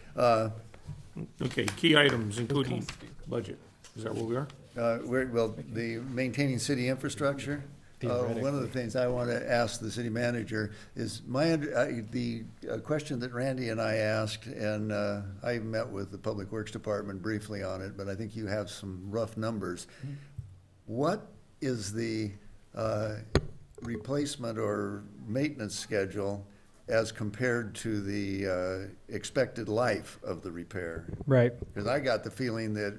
Okay, key items, including budget. Is that where we are? Well, the maintaining city infrastructure. One of the things I want to ask the city manager is the question that Randy and I asked, and I met with the Public Works Department briefly on it, but I think you have some rough numbers. What is the replacement or maintenance schedule as compared to the expected life of the repair? Right, Because I got the feeling that,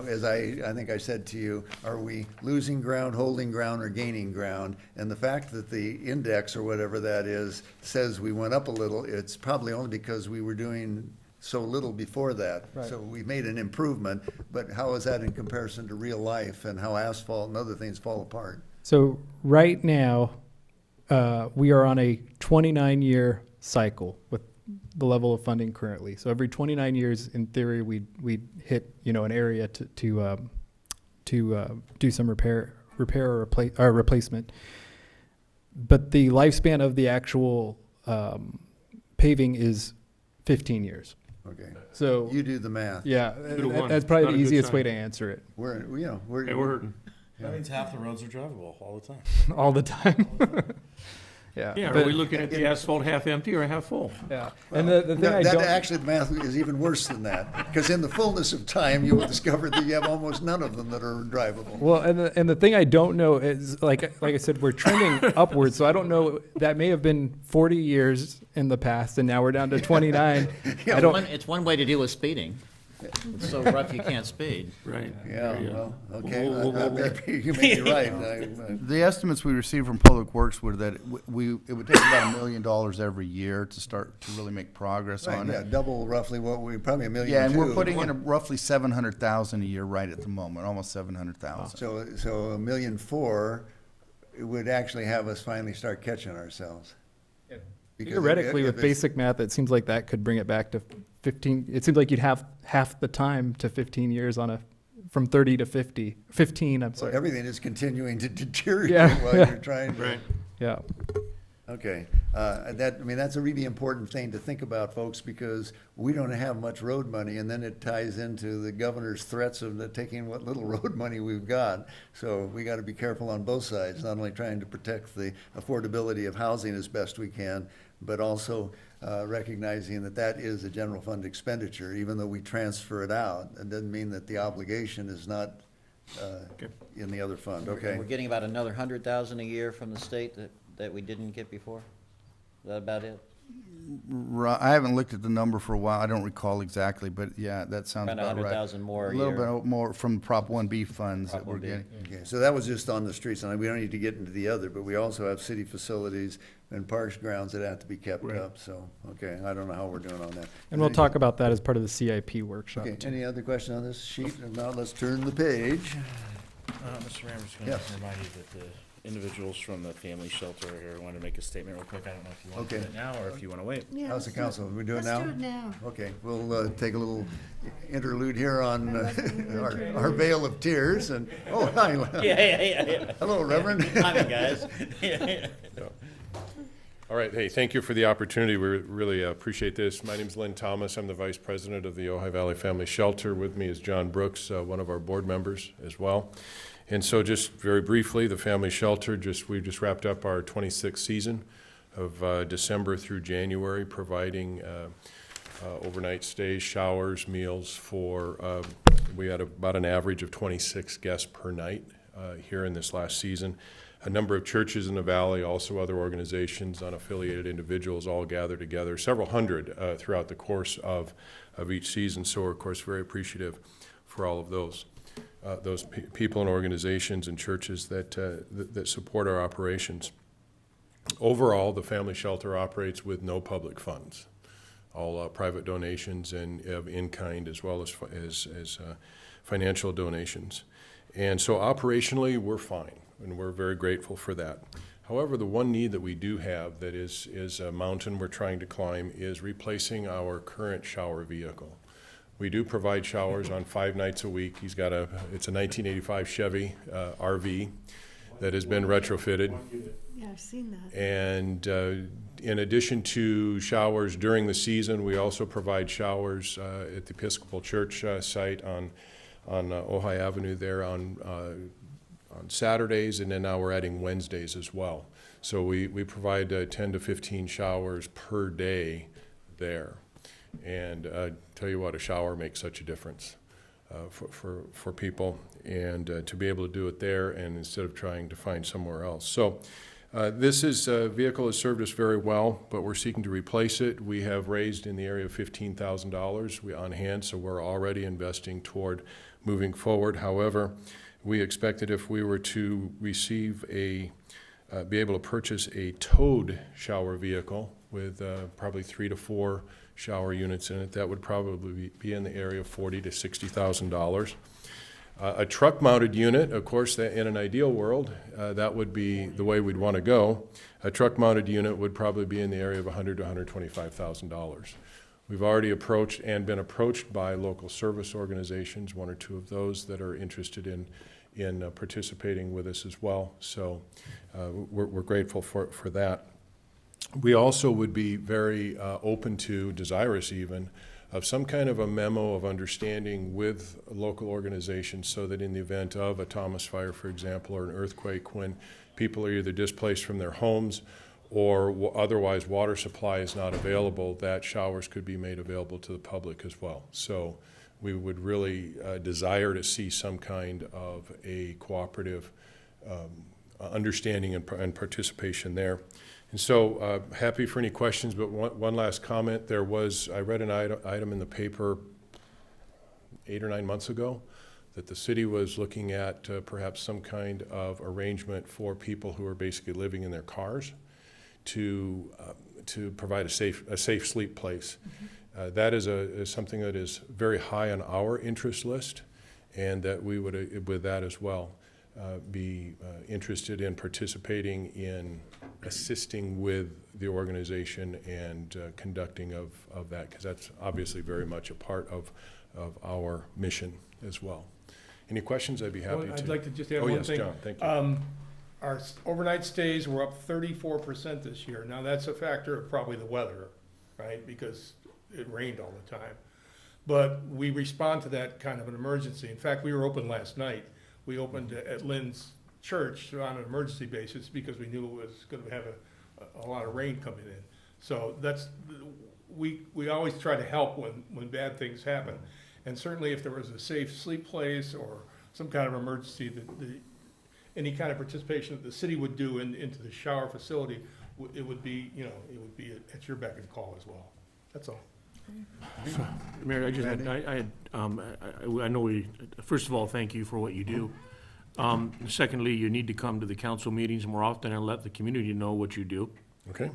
as I think I said to you, are we losing ground, holding ground, or gaining ground? And the fact that the index, or whatever that is, says we went up a little, it's probably only because we were doing so little before that. Right. So we made an improvement, but how is that in comparison to real life and how asphalt and other things fall apart? so right now, we are on a 29-year cycle with the level of funding currently. So every 29 years, in theory, we'd hit, an area to do some repair or replacement. But the lifespan of the actual paving is 15 years. Okay. So, You do the math. yeah, Two to one. that's probably Not the a good easiest way sign. to answer it. We're, Hey, we're hurting. That means half the roads are drivable all the time. All the time. Yeah. Yeah, are but- we looking at the asphalt half empty or half full? Yeah. And the thing I That don't. actually, the math is even worse than that, because in the fullness of time, you will discover that you have almost none of them that are drivable. Well, and the thing I don't know is, like I said, we're trending upwards, so I don't know, that may have been 40 years in the past, and now we're down to 29. I don't, It's one way to deal with speeding. It's so rough you can't speed. Right. Yeah, well, okay, We'll- maybe you may be right. The estimates we received from Public Works were that it would take about $1 million every year to start to really make progress Right, on yeah, it. double roughly what we, probably $1 million. Yeah, and we're too. putting in roughly 700,000 a year right at the moment, almost 700,000. So $1.4 million it would actually have us finally start catching ourselves. Because theoretically, if with it's- basic math, it seems like that could bring it back to 15. It seems like you'd have half the time to 15 years from 30 to 15, I'm So sorry. everything is continuing to deteriorate Yeah, while yeah. you're trying to. Right. Yeah. Okay, that's a really important thing to think about, folks, because we don't have much road money, and then it ties into the governor's threats of taking what little road money we've got. So we gotta be careful on both sides, not only trying to protect the affordability of housing as best we can, but also recognizing that that is a general fund expenditure, even though we transfer it out. It doesn't mean that the obligation is not in the other fund, okay? We're getting about another 100,000 a year from the state that we didn't get before? Is that about it? I haven't looked at the number for a while. I don't recall exactly, but yeah, that sounds Around about right. 100,000 more a A little year. bit more from Prop 1B funds that Prop we're 1B. getting. Okay, so that was just on the streets, and we don't need to get into the other, but we also have city facilities and parks grounds that have to be kept Right. up, so, okay, I don't know how we're doing on that. And we'll talk about that as part of the CIP workshop. Okay, too. any other question on this sheet? If not, let's turn the page. Mr. Mayor, I'm just going Yes. to remind you that the individuals from the family shelter are here. I want to make a statement real quick. I don't know if you want to do Okay. it now or if you want to wait. Yeah, How's the let's do council? We do it Let's now? do it now. Okay, we'll take a little interlude here on I love the our interlude. veil of tears, and, oh, hi. Yeah. Hello, Reverend. Hi, guys. All right, hey, thank you for the opportunity. We really appreciate this. My name's Lynn Thomas. I'm the Vice President of the Ojai Valley Family Shelter. With me is John Brooks, one of our board members as well. And so just very briefly, the Family Shelter, we just wrapped up our 26th season of December through January, providing overnight stays, showers, meals for, we had about an average of 26 guests per night here in this last season. A number of churches in the valley, also other organizations, unaffiliated individuals all gather together, several hundred throughout the course of each season. So we're, of course, very appreciative for all of those people and organizations and churches that support our operations. Overall, the Family Shelter operates with no public funds, all private donations and of in-kind as well as financial donations. And so operationally, we're fine, and we're very grateful for that. However, the one need that we do have that is a mountain we're trying to climb is replacing our current shower vehicle. We do provide showers on 5 nights a week. It's a 1985 Chevy RV that has been retrofitted. Yeah, I've seen that. And in addition to showers during the season, we also provide showers at the Episcopal Church site on Ojai Avenue there on Saturdays, and then now we're adding Wednesdays as well. So we provide 10 to 15 showers per day there. And tell you what, a shower makes such a difference for people, and to be able to do it there and instead of trying to find somewhere else. So this vehicle has served us very well, but we're seeking to replace it. We have raised in the area of $15,000 on hand, so we're already investing toward moving forward. However, we expect that if we were to receive be able to purchase a towed shower vehicle with probably 3 to 4 shower units in it, that would probably be in the area of $40,000 to $60,000. A truck-mounted unit, of course, in an ideal world, that would be the way we'd want to go. A truck-mounted unit would probably be in the area of $100,000 to $125,000. We've already approached and been approached by local service organizations, 1 or 2 of those that are interested in participating with us as well. So we're grateful for that. We also would be very open to, desirous even, some kind of a memo of understanding with local organizations so that in the event of a Thomas fire, for example, or an earthquake, when people are either displaced from their homes or otherwise water supply is not available, that showers could be made available to the public as well. So we would really desire to see some kind of a cooperative understanding and participation there. And so happy for any questions, but one last comment. I read an item in the paper 8 or 9 months ago that the city was looking at perhaps some kind of arrangement for people who are basically living in their cars to provide a safe sleep place. That is something that is very high on our interest list, and that we would, with that as well, be interested in participating in assisting with the organization and conducting of that, because that's obviously very much a part of our mission as well. Any questions? I'd be happy to. I'd like to just add Oh, one yes, thing. John, thank you. Our overnight stays were up 34% this year. Now, that's a factor of probably the weather, right? Because it rained all the time. But we respond to that kind of an emergency. In fact, we were open last night. We opened at Lynn's church on an emergency basis because we knew it was going to have a lot of rain coming in. So we always try to help when bad things happen. And certainly if there was a safe sleep place or some kind of emergency, any kind of participation that the city would do into the shower facility, it would be at your beck and call as well. That's all. Mayor, I know first of all, thank you for what you do. Secondly, you need to come to the council meetings more often and let the community know what you do. Okay,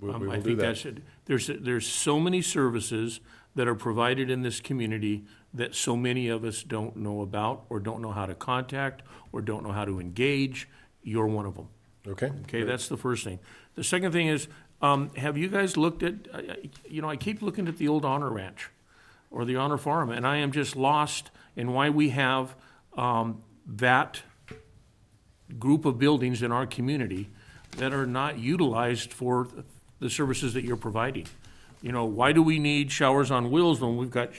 we I will do think that. there's so many services that are provided in this community that so many of us don't know about, or don't know how to contact, or don't know how to engage. You're one of them. Okay. Okay, that's the first thing. The second thing is, have you guys looked at, I keep looking at the old Honor Ranch or the Honor Farm, and I am just lost in why we have that group of buildings in our community that are not utilized for the services that you're providing. Why do we need showers on wheels when we've got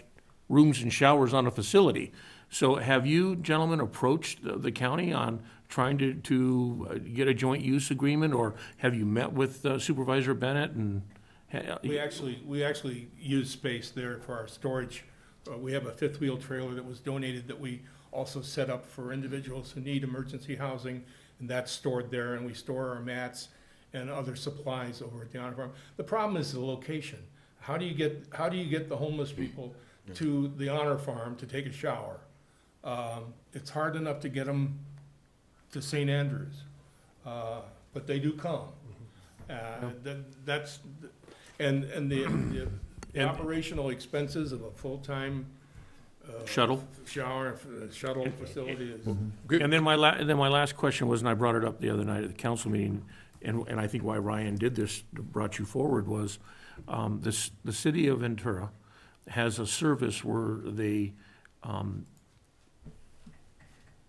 rooms and showers on a facility? So have you gentlemen approached the county on trying to get a joint use agreement, or have you met with Supervisor Bennett and? We actually use space there for our storage. We have a fifth wheel trailer that was donated that we also set up for individuals who need emergency housing, and that's stored there, and we store our mats and other supplies over at the Honor Farm. The problem is the location. How do you get the homeless people to the Honor Farm to take a shower? It's hard enough to get them to St. Andrews, but they do come. That's the operational expenses of a full-time Shuttle? shuttle facility is. And then my last question was, and I brought it up the other night at the council meeting, and I think why Ryan did this, brought you forward, was the city of Ventura has a service where they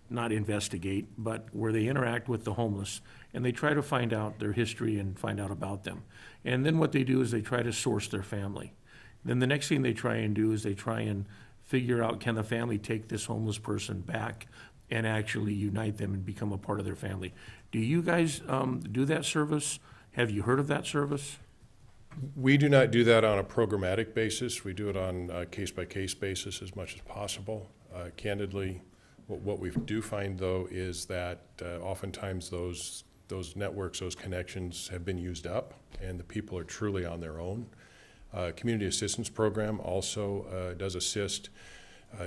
not investigate, but where they interact with the homeless, and they try to find out their history and find out about them. And then what they do is they try to source their family. Then the next thing they try and do is they try and figure out, can the family take this homeless person back and actually unite them and become a part of their family? Do you guys do that service? Have you heard of that service? We do not do that on a programmatic basis. We do it on a case-by-case basis as much as possible. Candidly, what we do find, though, is that oftentimes those networks, those connections have been used up, and the people are truly on their own. Community Assistance Program also does assist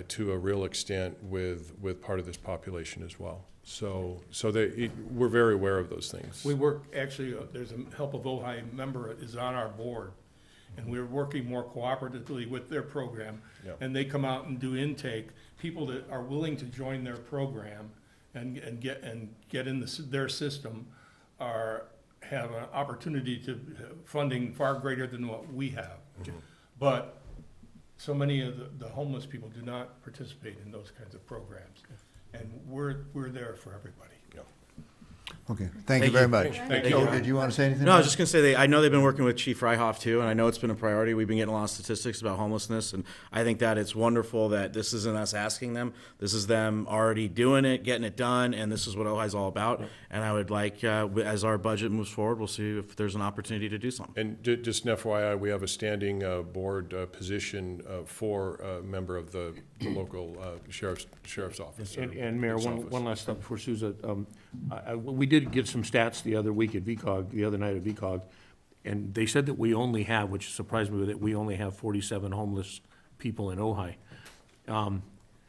to a real extent with part of this population as well. So we're very aware of those things. We work, actually, there's a Help of Ojai member is on our board, and we're working more cooperatively with their program. Yeah. And they come out and do intake. People that are willing to join their program and get in their system have an opportunity to funding far greater than what we have. Mm-hmm. But so many of the homeless people do not participate in those kinds of programs. And we're there for everybody. Yeah. Okay, thank you Thank very you. much. Thank you. Oh, did you want to say anything? No, I was about just gonna say, I know they've been working with Chief Fryhoff too, and I know it's been a priority. We've been getting a lot of statistics about homelessness, and I think that it's wonderful that this isn't us asking them. This is them already doing it, getting it done, and this is what Ojai's all about. And I would like, as our budget moves forward, we'll see if there's an opportunity to do something. And just an FYI, we have a standing board position for a member of the local sheriff's office. And Mayor, one last stuff before Souza. We did get some stats the other week at VCOG, the other night at VCOG, and they said that we only have, which surprised me, that we only have 47 homeless people in Ojai.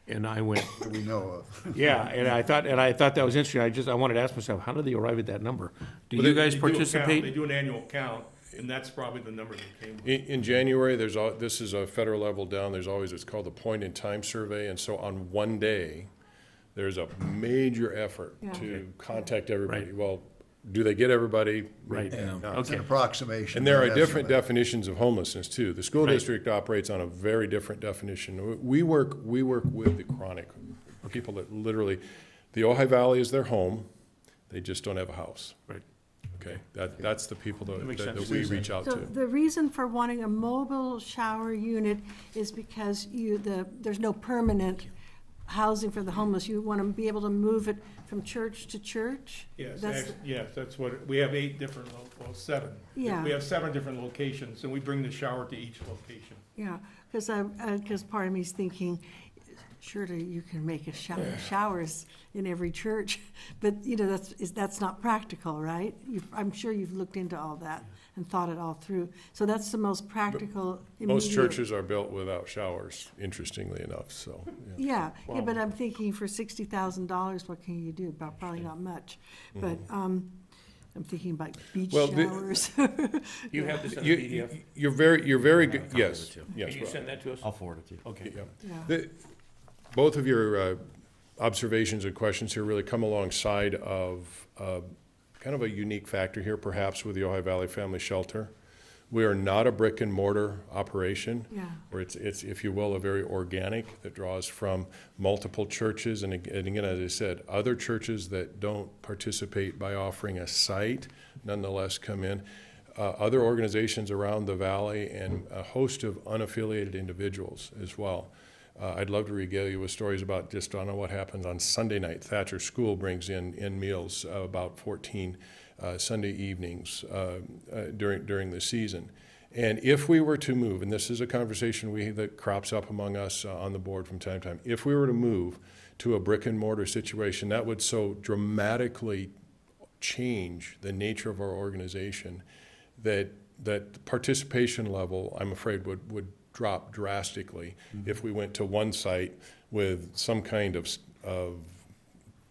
And I went, that we know of? yeah, and I thought that was interesting. I wanted to ask myself, how did they arrive at that number? Do Well, you they guys do a count. participate? They do an annual count, and that's probably the number they came with. In January, this is a federal level down, there's always, it's called the point-in-time survey, and so on one day, there's a major effort to contact everybody. Right. Well, do they get everybody? Right. Maybe not. It's an approximation. And there are not different estimate. definitions of homelessness too. The school Right. district operates on a very different definition. We work with the chronic, people that literally, the Ojai Valley is their home, they just don't have a house. Right. Okay, that's the people makes that sense. we reach out So to. the reason for wanting a mobile shower unit is because there's no permanent housing for the homeless. You want to be able to move it from church to church? Yes, That's- yes, that's what, we have 8 different, well, 7. Yeah. We have 7 different locations, and we bring the shower to each location. Yeah, because part of me is thinking, surely you can make showers in every church, but, that's not practical, right? I'm sure you've looked into all that and thought it all through. So that's the most practical, Most immediate- churches are built without showers, interestingly enough, so. Yeah. Yeah, but I'm thinking for $60,000, what can you do? Probably not much, but, I'm thinking about beach Well, showers. You have this in a You, PDF? you're very good, yes, yes. Can you send that to us? I'll forward it to you. Okay. Yeah. Yeah. Both of your observations and questions here really come alongside of kind of a unique factor here perhaps with the Ojai Valley Family Shelter. We are not a brick and mortar operation. Yeah. Where it's, if you will, a very organic that draws from multiple churches. And again, as I said, other churches that don't participate by offering a site nonetheless come in. Other organizations around the valley and a host of unaffiliated individuals as well. I'd love to regale you with stories about just, I don't know what happens on Sunday night. Thatcher School brings in meals about 14 Sunday evenings during the season. And if we were to move, and this is a conversation that crops up among us on the board from time to time, if we were to move to a brick and mortar situation, that would so dramatically change the nature of our organization that the participation level, I'm afraid, would drop drastically if we went to one site with some kind of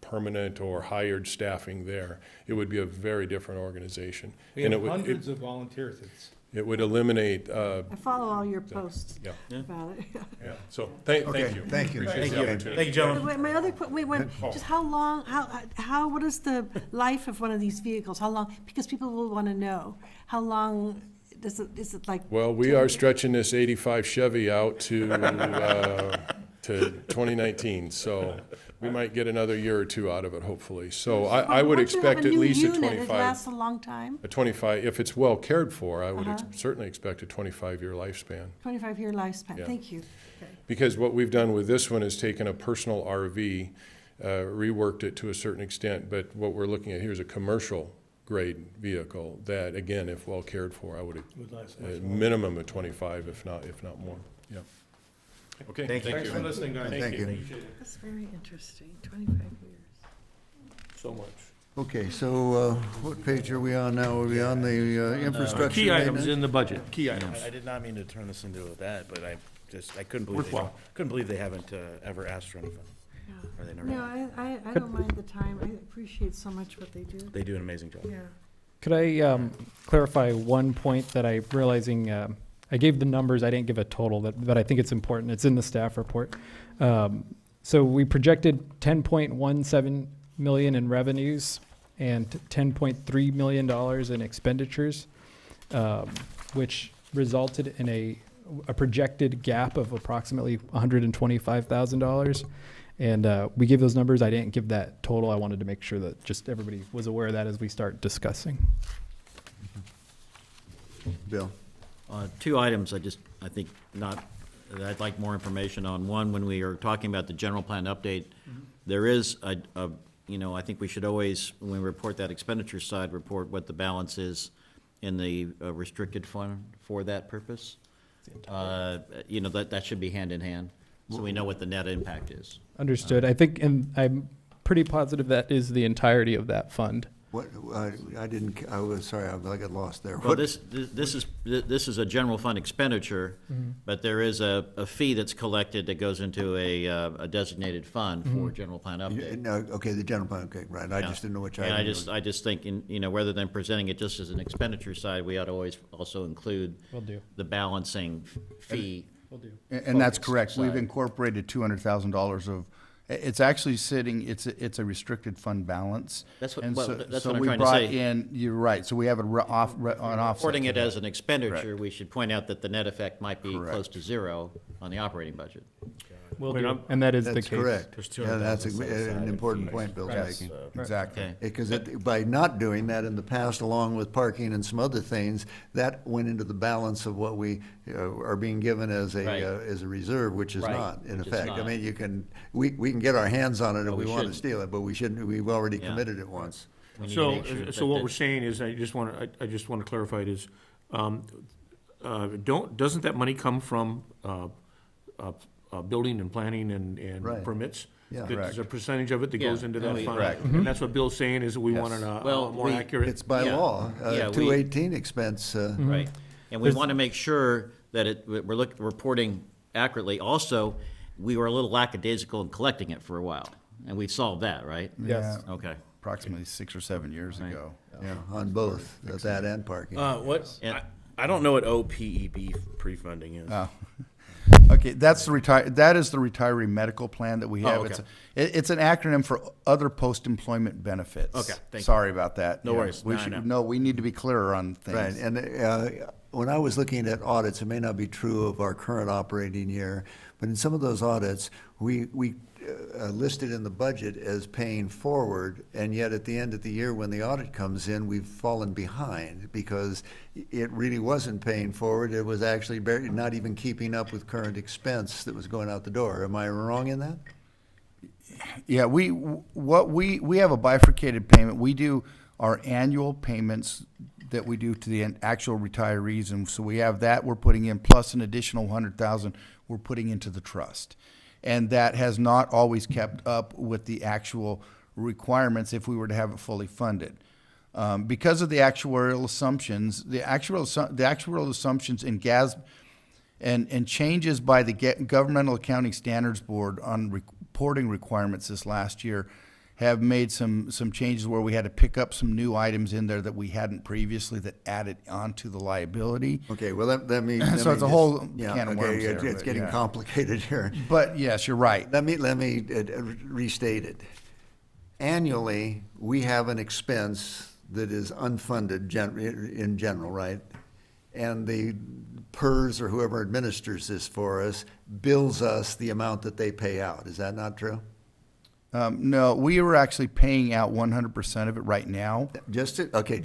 permanent or hired staffing there. It would be a very different organization. We And have it would, hundreds of volunteers. it would eliminate, I follow all your posts yeah, about it. yeah. So, thank Okay, you. thank you. Appreciate the Thank you. opportunity. Thank you, gentlemen. Wait, my other, just how long, what is the life of one of these vehicles? How long, because people will want to know, how long is it like? Well, we 10 are years? stretching this 85 Chevy out to 2019, so we might get another year or two out of it, hopefully. So I would Once you have expect at new least a unit, It 25, lasts a long time, if it's well cared for, I would Uh-huh. certainly expect a 25-year lifespan. 25-year lifespan, Yeah. thank you. Because what we've done with this one is taken a personal RV, reworked it to a certain extent, but what we're looking at here is a commercial grade vehicle that, again, if well cared for, I would, Would last a much longer. minimum of 25, if not more, yeah. Okay, Thank you. Thanks for listening, guys. Thank you. Appreciate it. That's very interesting, 25 years. So much. Okay, so what page are we on now? Are we on the infrastructure? Key items maintenance? in the budget, key items. I did not mean to turn this into that, but I couldn't believe they haven't ever asked for anything. Or they never No, have. I don't mind the time, I appreciate so much what they do. They do an amazing job. Yeah. Could I clarify one point that I'm realizing, I gave the numbers, I didn't give a total, but I think it's important. It's in the staff report. So we projected 10.17 million in revenues and $10.3 million in expenditures, which resulted in a projected gap of approximately $125,000. And we gave those numbers. I didn't give that total. I wanted to make sure that just everybody was aware of that as we start discussing. Bill? Two items I think not, that I'd like more information on. One, when we are talking about the general plan update, there is I think we should always, when we report that expenditure side, report what the balance is in the restricted fund for that purpose. That should be hand in hand, so we know what the net impact is. Understood. I think, and I'm pretty positive that is the entirety of that fund. What, I was, sorry, I got lost there. Well, What- this is a general fund expenditure, but there is a fee that's collected that goes into a designated fund for general plan update. No, okay, the general plan, okay, right, I Yeah. just didn't know which And item. it was. I just think, rather than presenting it just as an expenditure side, we ought to always also include Will do. the balancing fee. Will do. And that's Focus correct. We've side. incorporated $200,000 of, it's actually sitting, it's a restricted fund balance. That's what- And well, so- that's so what I'm we trying to brought say. in, you're right, so we have an offset. Reporting to it that. as an expenditure, we should point out that the net effect might be Correct. close to zero on the operating budget. Will Wait, do. I'm- And that is the That's case. correct. There's Yeah, that's 200,000 set aside an in important fees. point Bill's Yes, making. exactly. Okay. Because by not doing that in the past, along with parking and some other things, that went into the balance of what we are being given as Right. a reserve, which is Right, not, in which is effect. I not. mean, we can get our hands on it if But we we want to shouldn't. steal it, but we shouldn't, we've already Yeah. committed it once. We need to So, make sure that what the- we're saying is, I just want to clarify it is, doesn't that money come from, building and planning and Right. permits? Yeah. There's a percentage of it that goes Yeah, into no, that we- fund. Correct. And that's what Bill's saying, is that we Yes. wanted a Well, more we- accurate. It's by Yeah. law, Yeah, we- 218 expense, Right. And we want to make sure that we're reporting accurately. Also, we were a little lackadaisical in collecting it for a while, and we've solved that, right? Yes. Yeah, Okay. approximately 6 or 7 years Right. ago. yeah, on both, that and parking. And- I don't know what OPEB pre-funding is. Oh. Okay, that is the retiree medical plan that we have. Oh, okay. It's an acronym for other post-employment benefits. Okay, thank you. Sorry about that. No Yeah, worries. We Now I should, know. no, we need to be clearer on things. Right, and when I was looking at audits, it may not be true of our current operating year, but in some of those audits, we listed in the budget as paying forward, and yet at the end of the year, when the audit comes in, we've fallen behind, because it really wasn't paying forward, it was actually not even keeping up with current expense that was going out the door. Am I wrong in that? Yeah, we have a bifurcated payment. We do our annual payments that we do to the actual retirees, and so we have that we're putting in, plus an additional 100,000 we're putting into the trust. And that has not always kept up with the actual requirements if we were to have it fully funded. Because of the actuarial assumptions, the actuarial assumptions in GAS and changes by the Governmental Accounting Standards Board on reporting requirements this last year have made some changes where we had to pick up some new items in there that we hadn't previously that added onto the liability. Okay, well, let me. So it's a whole can of worms there, It's but getting yeah. complicated here. But yes, you're right. Let me restate it. Annually, we have an expense that is unfunded in general, right? And the PERS, or whoever administers this for us, bills us the amount that they pay out. Is that not true? No, we are actually paying out 100% of it right now. Just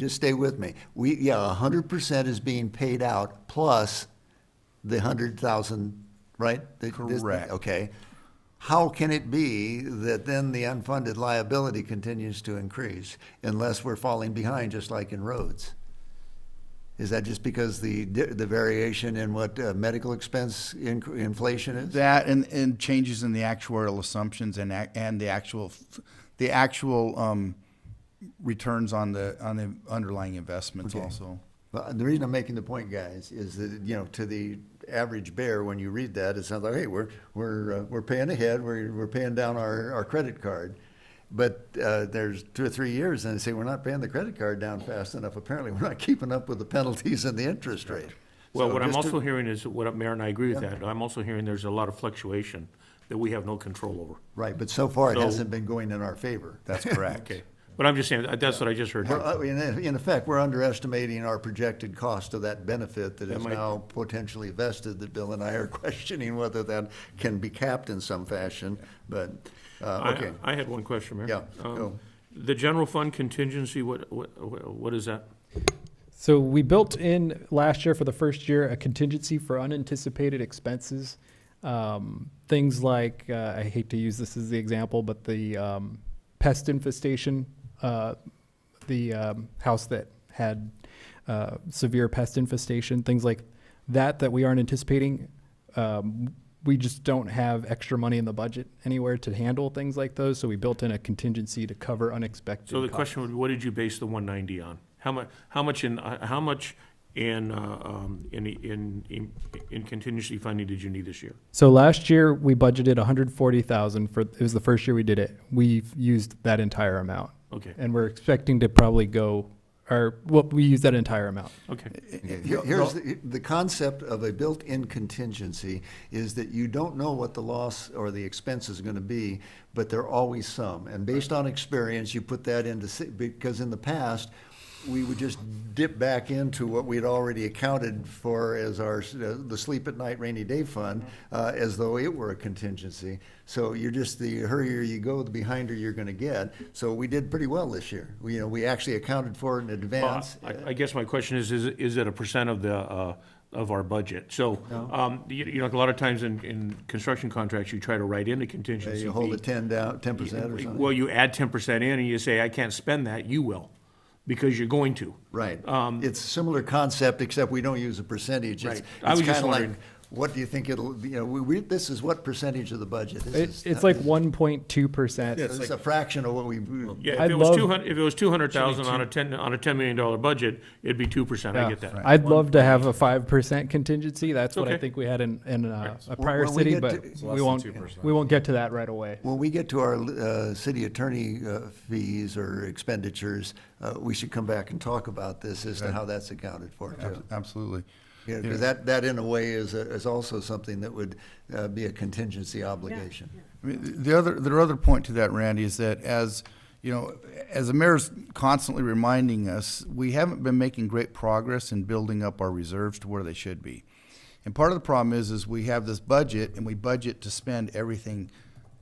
stay with me. 100% is being paid out plus the 100,000, right? Correct. Okay. How can it be that then the unfunded liability continues to increase unless we're falling behind, just like in roads? Is that just because the variation in what medical expense inflation is? That and changes in the actuarial assumptions and the actual returns on the underlying investments Okay. also. Well, the reason I'm making the point, guys, is that, to the average bear, when you read that, it sounds like, hey, we're paying ahead, we're paying down our credit card. But there's 2 or 3 years, and they say, we're not paying the credit card down fast enough. Apparently, we're not keeping up with the penalties and the interest rate. Well, So what I'm just to- also hearing is, Mayor and I agree with that, I'm also hearing there's a lot of fluctuation that we have no control over. Right, but so far, it So- hasn't been going in our favor. That's correct. Okay, but I'm just saying, that's what I just heard. Well, in effect, we're underestimating our projected cost of that benefit that That is might- now potentially vested, that Bill and I are questioning whether that can be capped in some fashion, but. Okay, I had one question, Mayor. yeah, Um, go. The general fund contingency, what is that? So we built in last year for the first year a contingency for unanticipated expenses. Things like, I hate to use this as the example, but the pest infestation, the house that had severe pest infestation, things like that we aren't anticipating. We just don't have extra money in the budget anywhere to handle things like those, so we built in a contingency to cover unexpected So the costs. question would be, what did you base the 190 on? How much in contingency funding did you need this year? So last year, we budgeted 140,000 it was the first year we did it. We've used that entire amount. Okay, And we're expecting to probably we use that entire amount. okay. Here's the concept of a built-in contingency is that you don't know what the loss or the expense is gonna be, but there are always some. And based on experience, you put that because in the past, we would just dip back into what we'd already accounted for as the sleep at night rainy day fund, as though it were a contingency. So you're just, the hurrier you go, the behinder you're gonna get. So we did pretty well this year. We actually accounted for it in advance. I guess my question is it a percent of of our budget? So, you know, a lot of times in construction contracts, you try to write in a contingency You hold fee. it 10% or something. Well, you add 10% in and you say, I can't spend that, you will, because you're going to. Right. It's a similar concept, except we don't use a percentage. Right. It's I was just kinda like, wondering. what do you think this is what percentage of the budget? It's like 1.2%. It's a fraction of what we, Yeah, I'd if it was love- 200, if it was 200,000 on a $10 million budget, it'd be 2%, I Yeah. get that. I'd love to have a 5% contingency. That's what I Okay. think we had in a prior When we city, get but to- we won't get to that right away. when we get to our city attorney fees or expenditures, we should come back and talk about this as to how that's accounted for too. Absolutely. Yeah, because that in a way is also something that would be a contingency obligation. I mean, the other point to that, Randy, is that as the mayor's constantly reminding us, we haven't been making great progress in building up our reserves to where they should be. And part of the problem is we have this budget and we budget to spend everything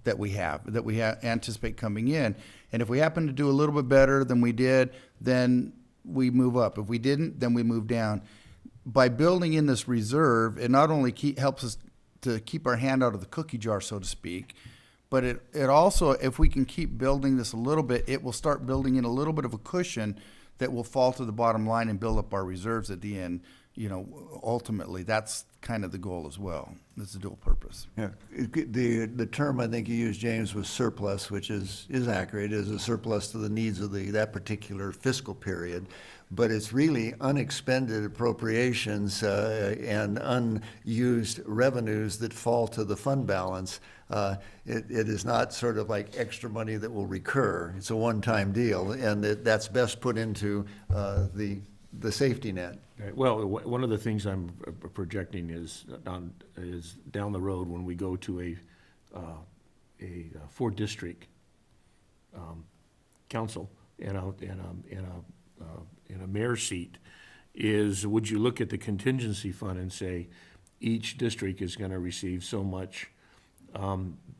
that we anticipate coming in. And if we happen to do a little bit better than we did, then we move up. If we didn't, then we move down. By building in this reserve, it not only helps us to keep our hand out of the cookie jar, so to speak, but it also, if we can keep building this a little bit, it will start building in a little bit of a cushion that will fall to the bottom line and build up our reserves at the end. Ultimately, that's kind of the goal as well. It's a dual purpose. Yeah, the term I think you used, James, was surplus, which is accurate, is a surplus to the needs of that particular fiscal period. But it's really unexpended appropriations and unused revenues that fall to the fund balance. It is not sort of like extra money that will recur. It's a one-time deal, and that's best put into the safety net. Right. Well, one of the things I'm projecting is down the road when we go to a four-district council and a mayor's seat, would you look at the contingency fund and say each district is going to receive so much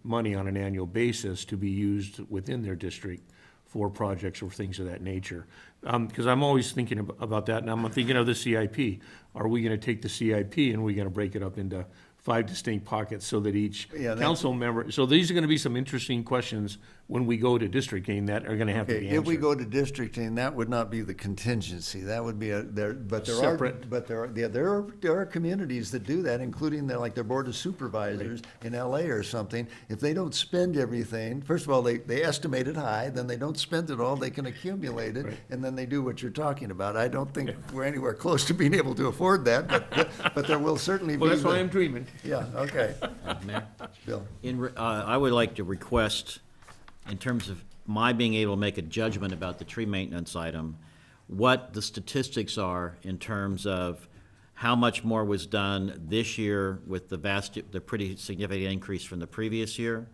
money on an annual basis to be used within their district for projects or things of that nature? Because I'm always thinking about that, and I'm thinking of the CIP. Are we going to take the CIP and we're going to break it up into 5 distinct pockets so that each council member, so these are going to be some interesting questions when we go to districting that are going to have to be answered. If we go to districting, that would not be the contingency. That would be Separate. there are communities that do that, including like their board of supervisors in LA or something. If they don't spend everything, first of all, they estimate it high, then they don't spend it all, they can accumulate it, and then they do what you're talking about. I don't think we're anywhere close to being able to afford that, but there will certainly be. Well, that's why I'm dreaming. Yeah, okay. Mayor? Bill. I would like to request, in terms of my being able to make a judgment about the tree maintenance item, what the statistics are in terms of how much more was done this year with the pretty significant increase from the previous year,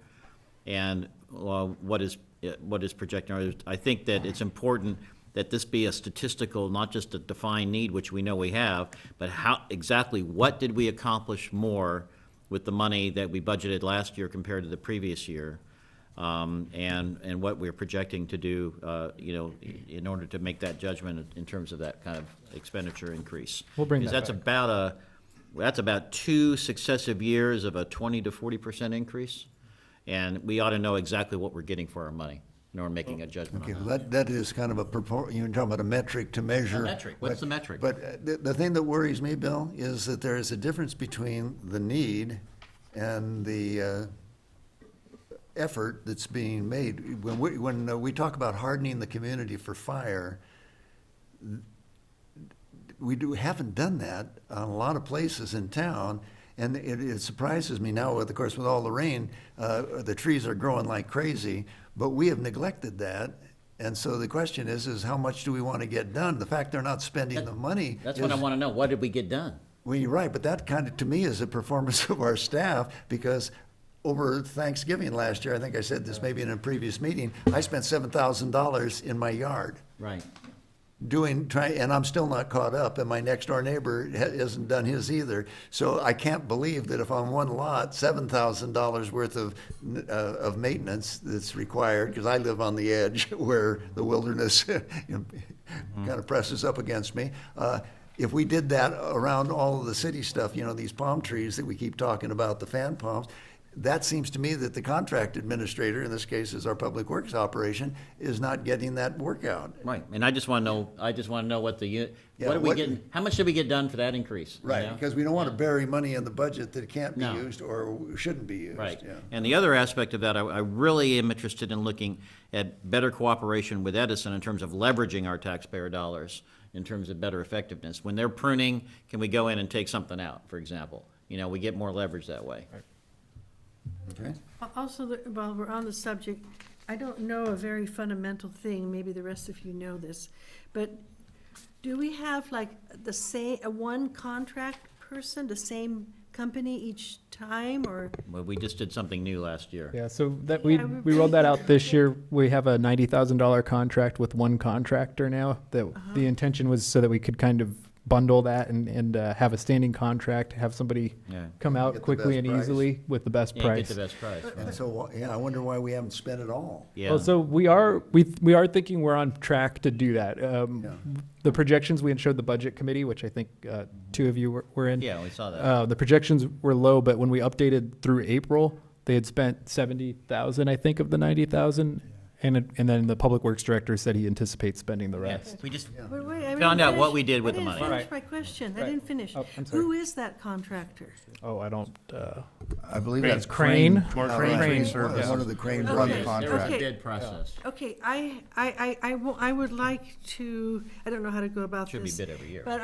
and what is projecting. I think that it's important that this be a statistical, not just a defined need, which we know we have, but what did we accomplish more with the money that we budgeted last year compared to the previous year? and what we're projecting to do, in order to make that judgment in terms of that kind of expenditure increase. We'll bring Because that that's about 2 successive years of a 20 to 40% increase, and we ought to know exactly what we're getting for our money in order to making a judgment Okay, on well, that. that is kind of a you're talking about a metric to measure. A metric. What's the metric? But the thing that worries me, Bill, is that there is a difference between the need and the effort that's being made. When we talk about hardening the community for fire, haven't done that on a lot of places in town, and it surprises me now, of course, with all the rain, the trees are growing like crazy, but we have neglected that. And so the question is how much do we want to get done? The fact they're not spending the money That's what I want to know. What did we get done? Well, you're right, but that kind of, to me, is a performance of our staff, because over Thanksgiving last year, I think I said this maybe in a previous meeting, I spent $7,000 in my yard Right. and I'm still not caught up, and my next door neighbor hasn't done his either. So I can't believe that if on one lot, $7,000 worth of maintenance that's required, because I live on the edge where the wilderness kind of presses up against me. If we did that around all of the city stuff, these palm trees that we keep talking about, the fan palms, that seems to me that the contract administrator, in this case is our public works operation, is not getting that work out. Right, and I just want to know what Yeah, what are we what- getting, how much did we get done for that increase? you Right, know? because we don't want to bury money in the budget that can't be No. used or shouldn't be used. Right. Yeah. And the other aspect of that, I really am interested in looking at better cooperation with Edison in terms of leveraging our taxpayer dollars, in terms of better effectiveness. When they're pruning, can we go in and take something out, for example? We get more leverage that way. Okay. Also, while we're on the subject, I don't know a very fundamental thing, maybe the rest of you know this, but do we have like one contract person, the same company each time, or? Well, we just did something new last year. Yeah, so that Yeah, we rolled that out this year. We have a $90,000 contract with one contractor now. That the intention was so that we could kind of bundle that and have a standing contract, have somebody Yeah. come Get out the quickly best and price. easily with the best Yeah, price. get the best price. And right. so, I wonder why we haven't spent it all. Yeah. Well, so we are thinking we're on track to do that. The projections, we had showed the budget committee, which I think 2 of you were in. Yeah, we saw that. The projections were low, but when we updated through April, they had spent 70,000, I think, of the 90,000. And then the public works director said he anticipates spending the Yeah, rest. we just Wait, I didn't found out what finish- we did with the I money. didn't finish Right. my question. I Right. didn't finish. Oh, I'm sorry. Who is that contractor? Oh, I don't. I believe that's Crane. Mark Crane Crane Service. One of the Crane run the Okay. contract. There was a bid process. Okay, I would like to, I don't know how to go about Should be this. bid every year. But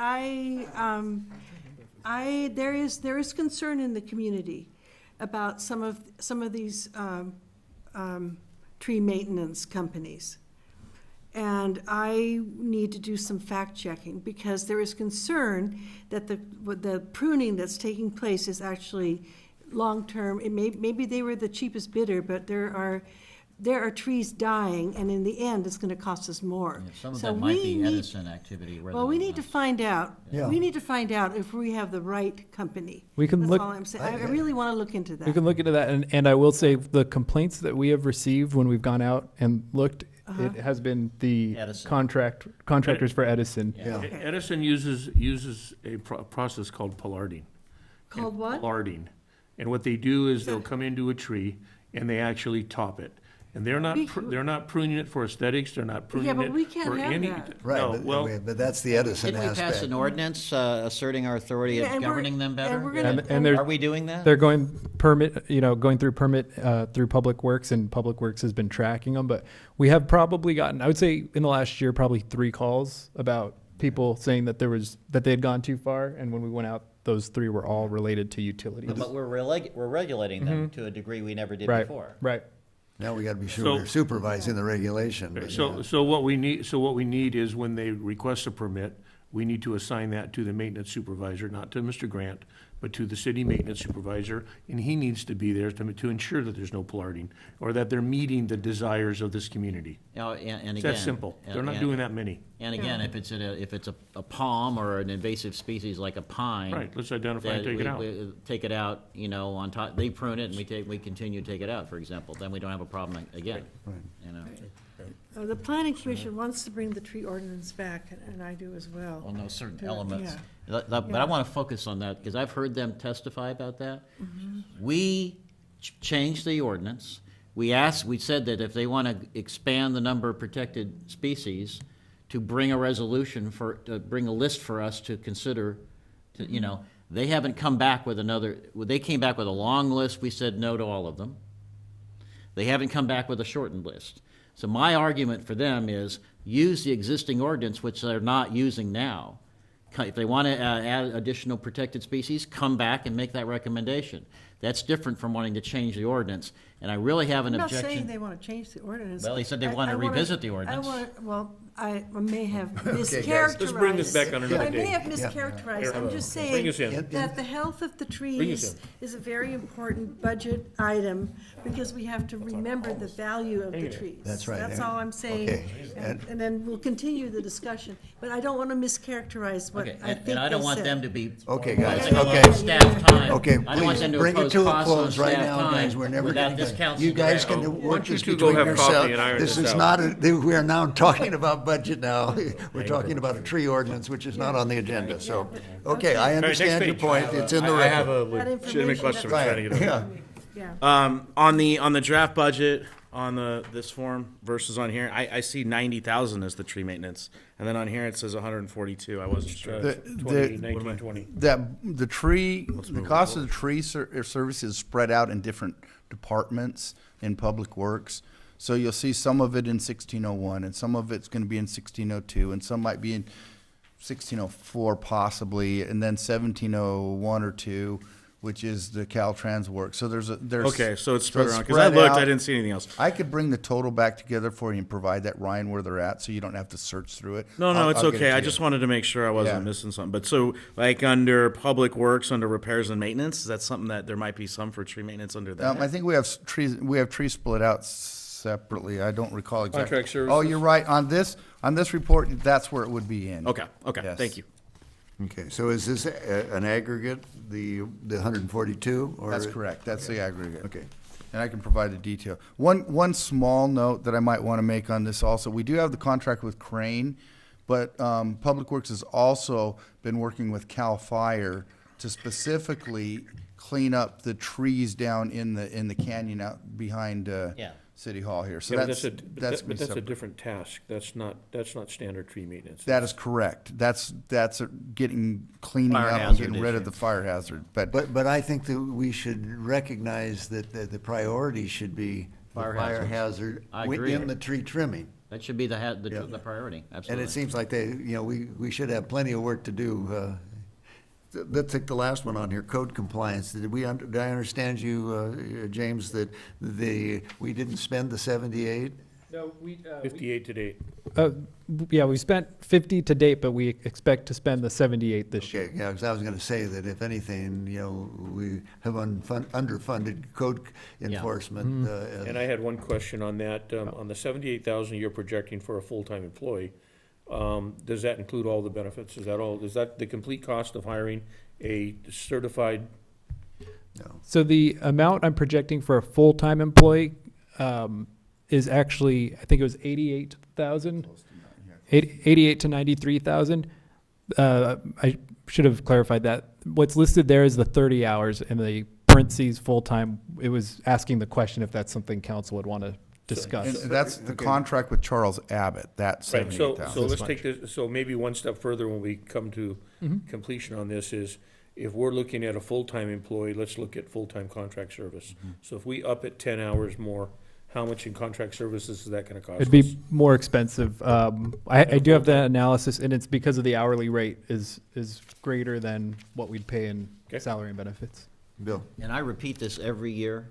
there is concern in the community about some of these tree maintenance companies. And I need to do some fact checking, because there is concern that the pruning that's taking place is actually long-term. Maybe they were the cheapest bidder, but there are trees dying, and in the end, it's gonna cost us more. Yeah, some of So that might we be need- Edison activity rather Well, we than need to us. find out. Yeah. We need to find out if we have the right company. We can That's look- all I'm saying. I really wanna look into that. We can look into that, and I will say the complaints that we have received when we've gone out and looked, it has been the Edison. contractors for Edison. Yeah. Okay. Edison uses a process called pollarding. Called what? Pollarding. And what they do is they'll come into a tree and they actually top it. And they're not pruning it for aesthetics, they're not pruning Yeah, it but we can't for have any. that. Right, No, well, but that's the Edison Didn't we pass aspect. an ordinance asserting our authority Yeah, of and we're- governing them better? and we're gonna- And there's- Are we doing that? They're going through permit through Public Works, and Public Works has been tracking them. But we have probably gotten, I would say, in the last year, probably 3 calls about people saying that they had gone too far. And when we went out, those 3 were all related to utilities. But we're regulating them to a degree we never did Right, before. right. Now we gotta be sure So- we're supervising the regulation. but yeah. So what we need is when they request a permit, we need to assign that to the maintenance supervisor, not to Mr. Grant, but to the city maintenance supervisor, and he needs to be there to ensure that there's no pollarding, or that they're meeting the desires of this community. And It's again. that simple. They're not and- doing that many. And again, if it's a palm or an invasive species like a pine. Right, let's identify and that take it we- out. we take it out, you know, on top, they prune it and we continue to take it out, for example, then we don't have a problem again, you know? The planning commission wants to bring the tree ordinance back, and I do as well. Well, no, certain Yeah. elements. Yeah. But I want to focus on that, because I've heard them testify about that. We changed the ordinance. We said that if they want to expand the number of protected species, to bring a resolution to bring a list for us to consider, you know, they haven't come back with they came back with a long list, we said no to all of them. They haven't come back with a shortened list. So my argument for them is use the existing ordinance, which they're not using now. If they want to add additional protected species, come back and make that recommendation. That's different from wanting to change the ordinance. And I really have an I'm not saying objection. they want to change the ordinance. Well, they said they want to I wanna- revisit the ordinance. Well, I may have mischaracterized. guys, let's bring this back on another I may day. have mischaracterized. I'm just saying Bring us in. that the health of the trees in. is a very important budget item, because we have to remember the value of the trees. That's right. That's all I'm saying. Okay. And then we'll continue the discussion. But I don't want to mischaracterize what Okay, I think and I don't they want said. them to be. Okay, guys, imposing on okay. Staff time. Okay, I don't want please, them to bring it impose to a costs on close right staff now, time guys, we're never without gonna this get. council You guys can direction. work don't you this two go between have yourselves. coffee and iron This this is out? not, we are now talking about budget now. We're talking about a tree ordinance, which is not on the agenda, so, okay, I next understand your page. point, it's in the I have record. a That legitimate information, question I'm that's trying to get over. Yeah, Yeah. On the draft budget, on this form versus on here, I see 90,000 as the tree maintenance. And then on here, it says 142. I wasn't sure. The- 1920. That, the cost of the tree service is spread out in different departments in Public Works. So you'll see some of it in 1601, and some of it's gonna be in 1602, and some might be in 1604 possibly, and then 1701 or 2, which is the Caltrans work. So there's. Okay, so it's spread around. Because spread I looked, out. I didn't see anything else. I could bring the total back together for you and provide that, Ryan, where they're at, so you don't have to search through it. No, I'll it's get it okay. to I you. just wanted to make sure I wasn't Yeah. missing something. But so, like under Public Works, under repairs and maintenance, is that something that there might be some for tree maintenance under that? I think we have trees split out separately. I don't recall exactly. Contract Oh, services? you're right. On this report, that's where it would be in. Okay, Yes. thank you. okay, so is this an aggregate, the 142? or- That's correct. That's the aggregate. Okay. And I can provide the detail. One small note that I might want to make on this also, we do have the contract with Crane, but Public Works has also been working with CAL FIRE to specifically clean up the trees down in the canyon out behind Yeah. City Hall here. So Yeah, but that's but that's that's a separate. different task. That's not standard tree maintenance. That is correct. That's cleaning Fire up and hazard getting rid of issue. the fire hazard. But But I think that we should recognize that the priority should be the Fire fire hazards. hazard I agree. in the tree trimming. That should be the Yeah. priority, And absolutely. it seems like we should have plenty of work to do. Let's take the last one on here, code compliance. Did I understand you, James, that we didn't spend the 78? No, 58 to date. yeah, we spent 50 to date, but we expect to spend the 78 this year. Okay, yeah, because I was gonna say that if anything, we have underfunded code enforcement. And I had one question on that. On the 78,000 you're projecting for a full-time employee, does that include all the benefits? Is that the complete cost of hiring a certified? No. So the amount I'm projecting for a full-time employee is actually, I think it was 88,000, 88 to 93,000. I should have clarified that. What's listed there is the 30 hours in the parentheses full-time. It was asking the question if that's something council would want to discuss. and that's the contract with Charles Abbott, that Right, so 78,000. let's take this, so maybe one step further when we come to completion on this is, if we're looking at a full-time employee, let's look at full-time contract service. So if we up it 10 hours more, how much in contract services is that gonna cost us? It'd be more expensive. I do have the analysis, and it's because of the hourly rate is greater than what we'd pay in Okay. salary and benefits. Bill? And I repeat this every year.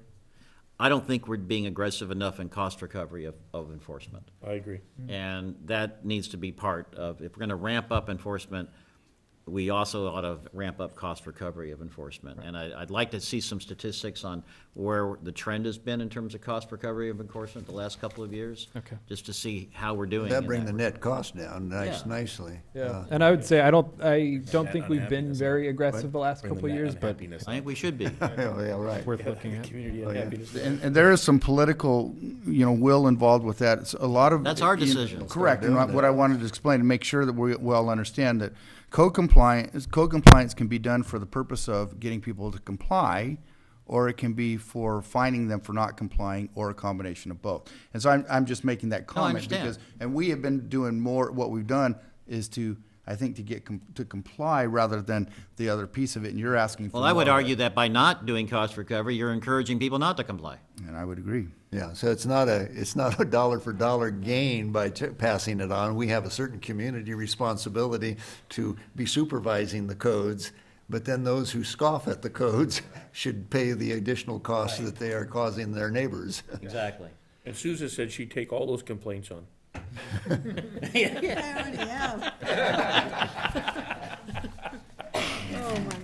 I don't think we're being aggressive enough in cost recovery of enforcement. I agree. And that needs to be part of, if we're gonna ramp up enforcement, we also ought to ramp up cost recovery of enforcement. And I'd like to see some statistics on where the trend has been in terms of cost recovery of enforcement the last couple of years. Okay. Just to see how we're doing. That in bring that the net cost down Yeah. nicely. Yeah, and I would say I don't Net think we've been unhappiness, regret aggressive the last Bring the couple of net years, but unhappiness I think we should be. Yeah, right. worth looking at. Community Oh, yeah. unhappiness. And there is some political, will involved with that. It's a lot of. That's our decision. Correct, and Start doing what that. I wanted to explain, to make sure that we all understand that code compliance can be done for the purpose of getting people to comply, or it can be for fining them for not complying, or a combination of both. And so I'm just making that comment. understand. Because, and we have been doing more, what we've done is to, I think, to get to comply rather than the other piece of it, and you're asking for Well, I would more. argue that by not doing cost recovery, you're encouraging people not to comply. And I would agree. Yeah, so it's not a dollar for dollar gain by passing it on. We have a certain community responsibility to be supervising the codes, but then those who scoff at the codes should pay the additional costs that they are causing their neighbors. Exactly. And Susan said she'd take all those complaints on.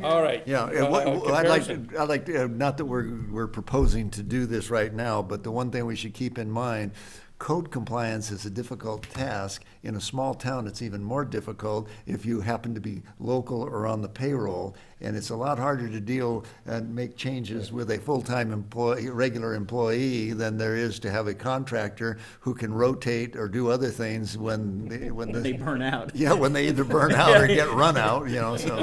All right. Yeah, and what, I'd comparison. like to, not that we're proposing to do this right now, but the one thing we should keep in mind, code compliance is a difficult task. In a small town, it's even more difficult if you happen to be local or on the payroll. And it's a lot harder to deal and make changes with a full-time employee, regular employee, than there is to have a contractor who can rotate or do other things when They burn out. yeah, when they either burn out or get run out, so.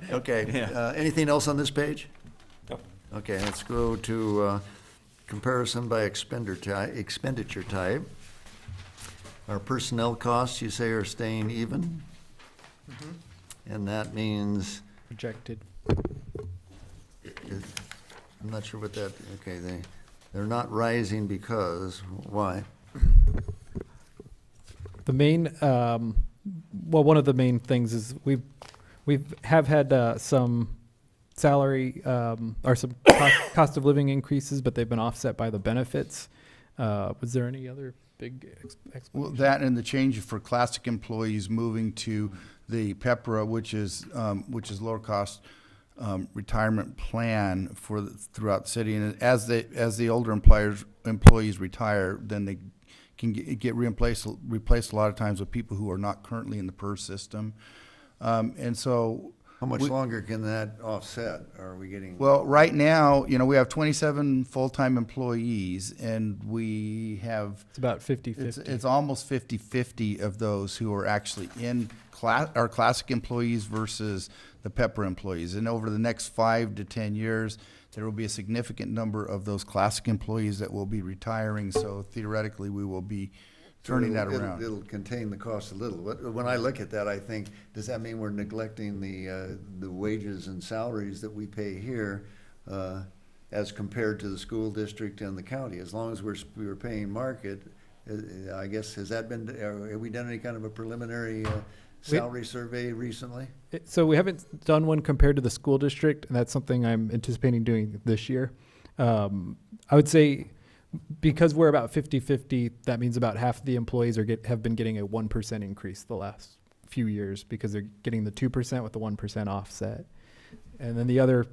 Okay, anything else on this page? No. Okay, let's go to comparison by expenditure type. Our personnel costs, you say, are staying even? And that means, Projected. I'm not sure what that, okay, they're not rising because, why? The main, one of the main things is we've had some salary or some cost of living increases, but they've been offset by the benefits. Was there any other big explanation? Well, that and the change for classic employees moving to the PEPRA, which is lower cost retirement plan throughout the city. And as the older employees retire, then they can get replaced a lot of times with people who are not currently in the PERS system. And so. How much longer can that offset? Are we getting? Well, right now, we have 27 full-time employees, and we have. It's about 50-50. It's almost 50-50 of those who are actually in our classic employees versus the PEPRA employees. And over the next 5 to 10 years, there will be a significant number of those classic employees that will be retiring. So theoretically, we will be turning that around. It'll contain the cost a little. When I look at that, I think, does that mean we're neglecting the wages and salaries that we pay here as compared to the school district and the county? As long as we were paying market, I guess, have we done any kind of a preliminary salary survey recently? So we haven't done one compared to the school district, and that's something I'm anticipating doing this year. I would say, because we're about 50-50, that means about half of the employees have been getting a 1% increase the last few years because they're getting the 2% with the 1% offset. And then the other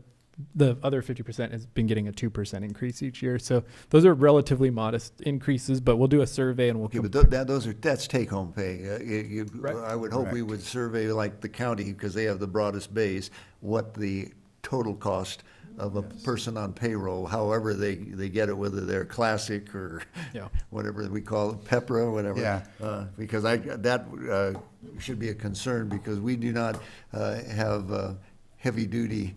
50% has been getting a 2% increase each year. So those are relatively modest increases, but we'll do a survey and we'll Okay, but that's take-home pay. Right. I would hope we Correct. would survey like the county, because they have the broadest base, what the total cost of a person on payroll, however they get it, whether they're classic or Yeah. whatever we call it, PEPRA, whatever. Yeah. Because that should be a concern, because we do not have heavy-duty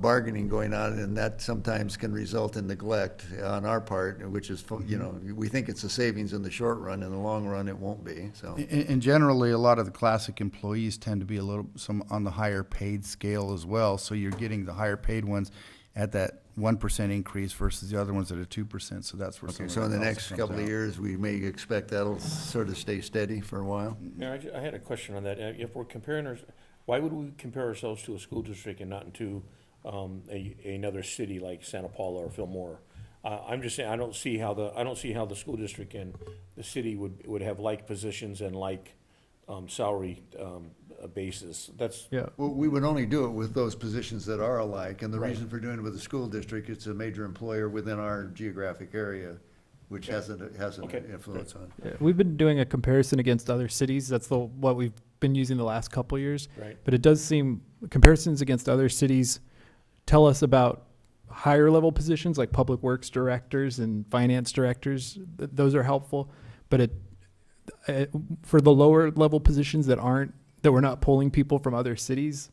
bargaining going on, and that sometimes can result in neglect on our part, which is, we think it's a savings in the short run. In the long run, it won't be, so. And generally, a lot of the classic employees tend to be some on the higher paid scale as well. So you're getting the higher paid ones at that 1% increase versus the other ones at a 2%. So that's where some Okay, of so in that the also next comes couple of out. years, we may expect that'll sort of stay steady for a while? Now, I had a question on that. If we're comparing why would we compare ourselves to a school district and not to another city like Santa Paula or Fillmore? I'm just saying, I don't see how the school district and the city would have like positions and like, salary, basis. That's, Yeah. Well, we would only do it with those positions that are alike, and the reason for doing it with the school district, it's a major employer within our geographic area, which has an Okay. influence on. Yeah, we've been doing a comparison against other cities. That's what we've been using the last couple of years. right. But it does seem comparisons against other cities tell us about higher level positions like public works directors and finance directors. Those are helpful. But for the lower level positions that we're not pulling people from other cities,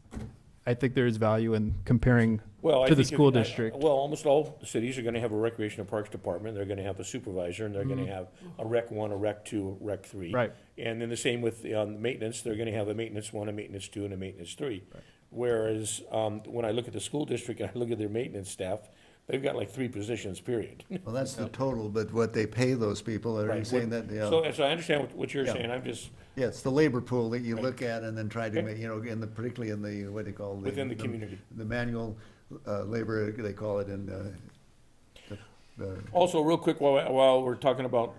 I think there is value in comparing Well, I to the think school district. Well, almost all cities are gonna have a recreation and parks department, they're gonna have a supervisor, and they're gonna have a rec 1, a rec 2, a rec 3. Right. And then the same with, maintenance, they're gonna have a maintenance 1, a maintenance 2, and a maintenance 3. Whereas, when I look at the school district and I look at their maintenance staff, they've got like 3 positions, period. Well, that's the total, but what they pay those people, are you Right. saying that, So I understand what you're Yeah. saying, I'm just, yeah, it's the labor pool that you look at and then try to make, particularly in the, what do you call it? within the community. The manual, labor, they call it in, Also, real quick, while we're talking about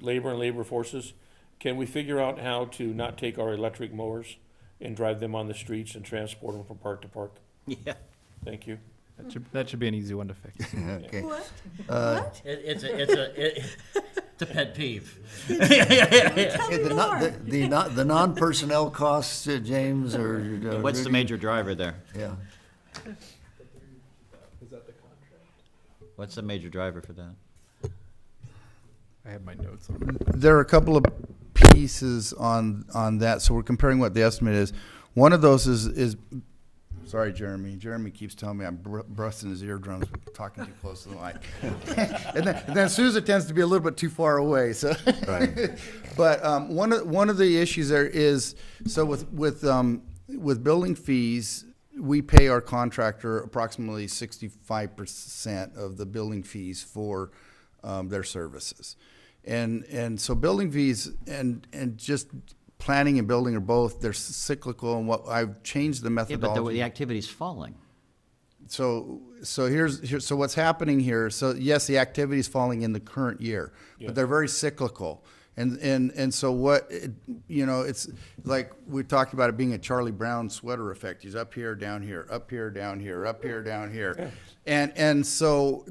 labor and labor forces, can we figure out how to not take our electric mowers and drive them on the streets and transport them from park to park? Yeah. Thank you. That should be an easy one to fix. okay. What? It's a pet peeve. Hey, the non-personnel costs, James, or? What's the Rudy? major driver there? Yeah. What's the major driver for that? I have my notes on There are a couple of pieces on that, so we're comparing what the estimate is. One of those is sorry, Jeremy. Jeremy keeps telling me I'm busting his eardrums, talking too close to the mic. and then Sousa tends to be a little bit too far away. So, Right. But one of the issues there is, so with building fees, we pay our contractor approximately 65% of the building fees for their services. And so building fees and just planning and building are both, they're cyclical, and what I've changed the Yeah, methodology. but the activity's falling. So here's what's happening here. So yes, the activity is falling in the current year, Yeah. but they're very cyclical. And so what, it's like we talked about it being a Charlie Brown sweater effect. He's up here, down here, up here, down here, up here, down here. And so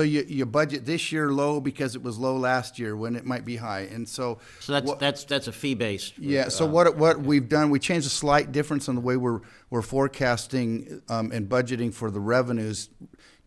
you budget this year low because it was low last year when it might be high. And so So that's a fee-based. yeah, so what we've done, we changed a slight difference in the way we're forecasting and budgeting for the revenues,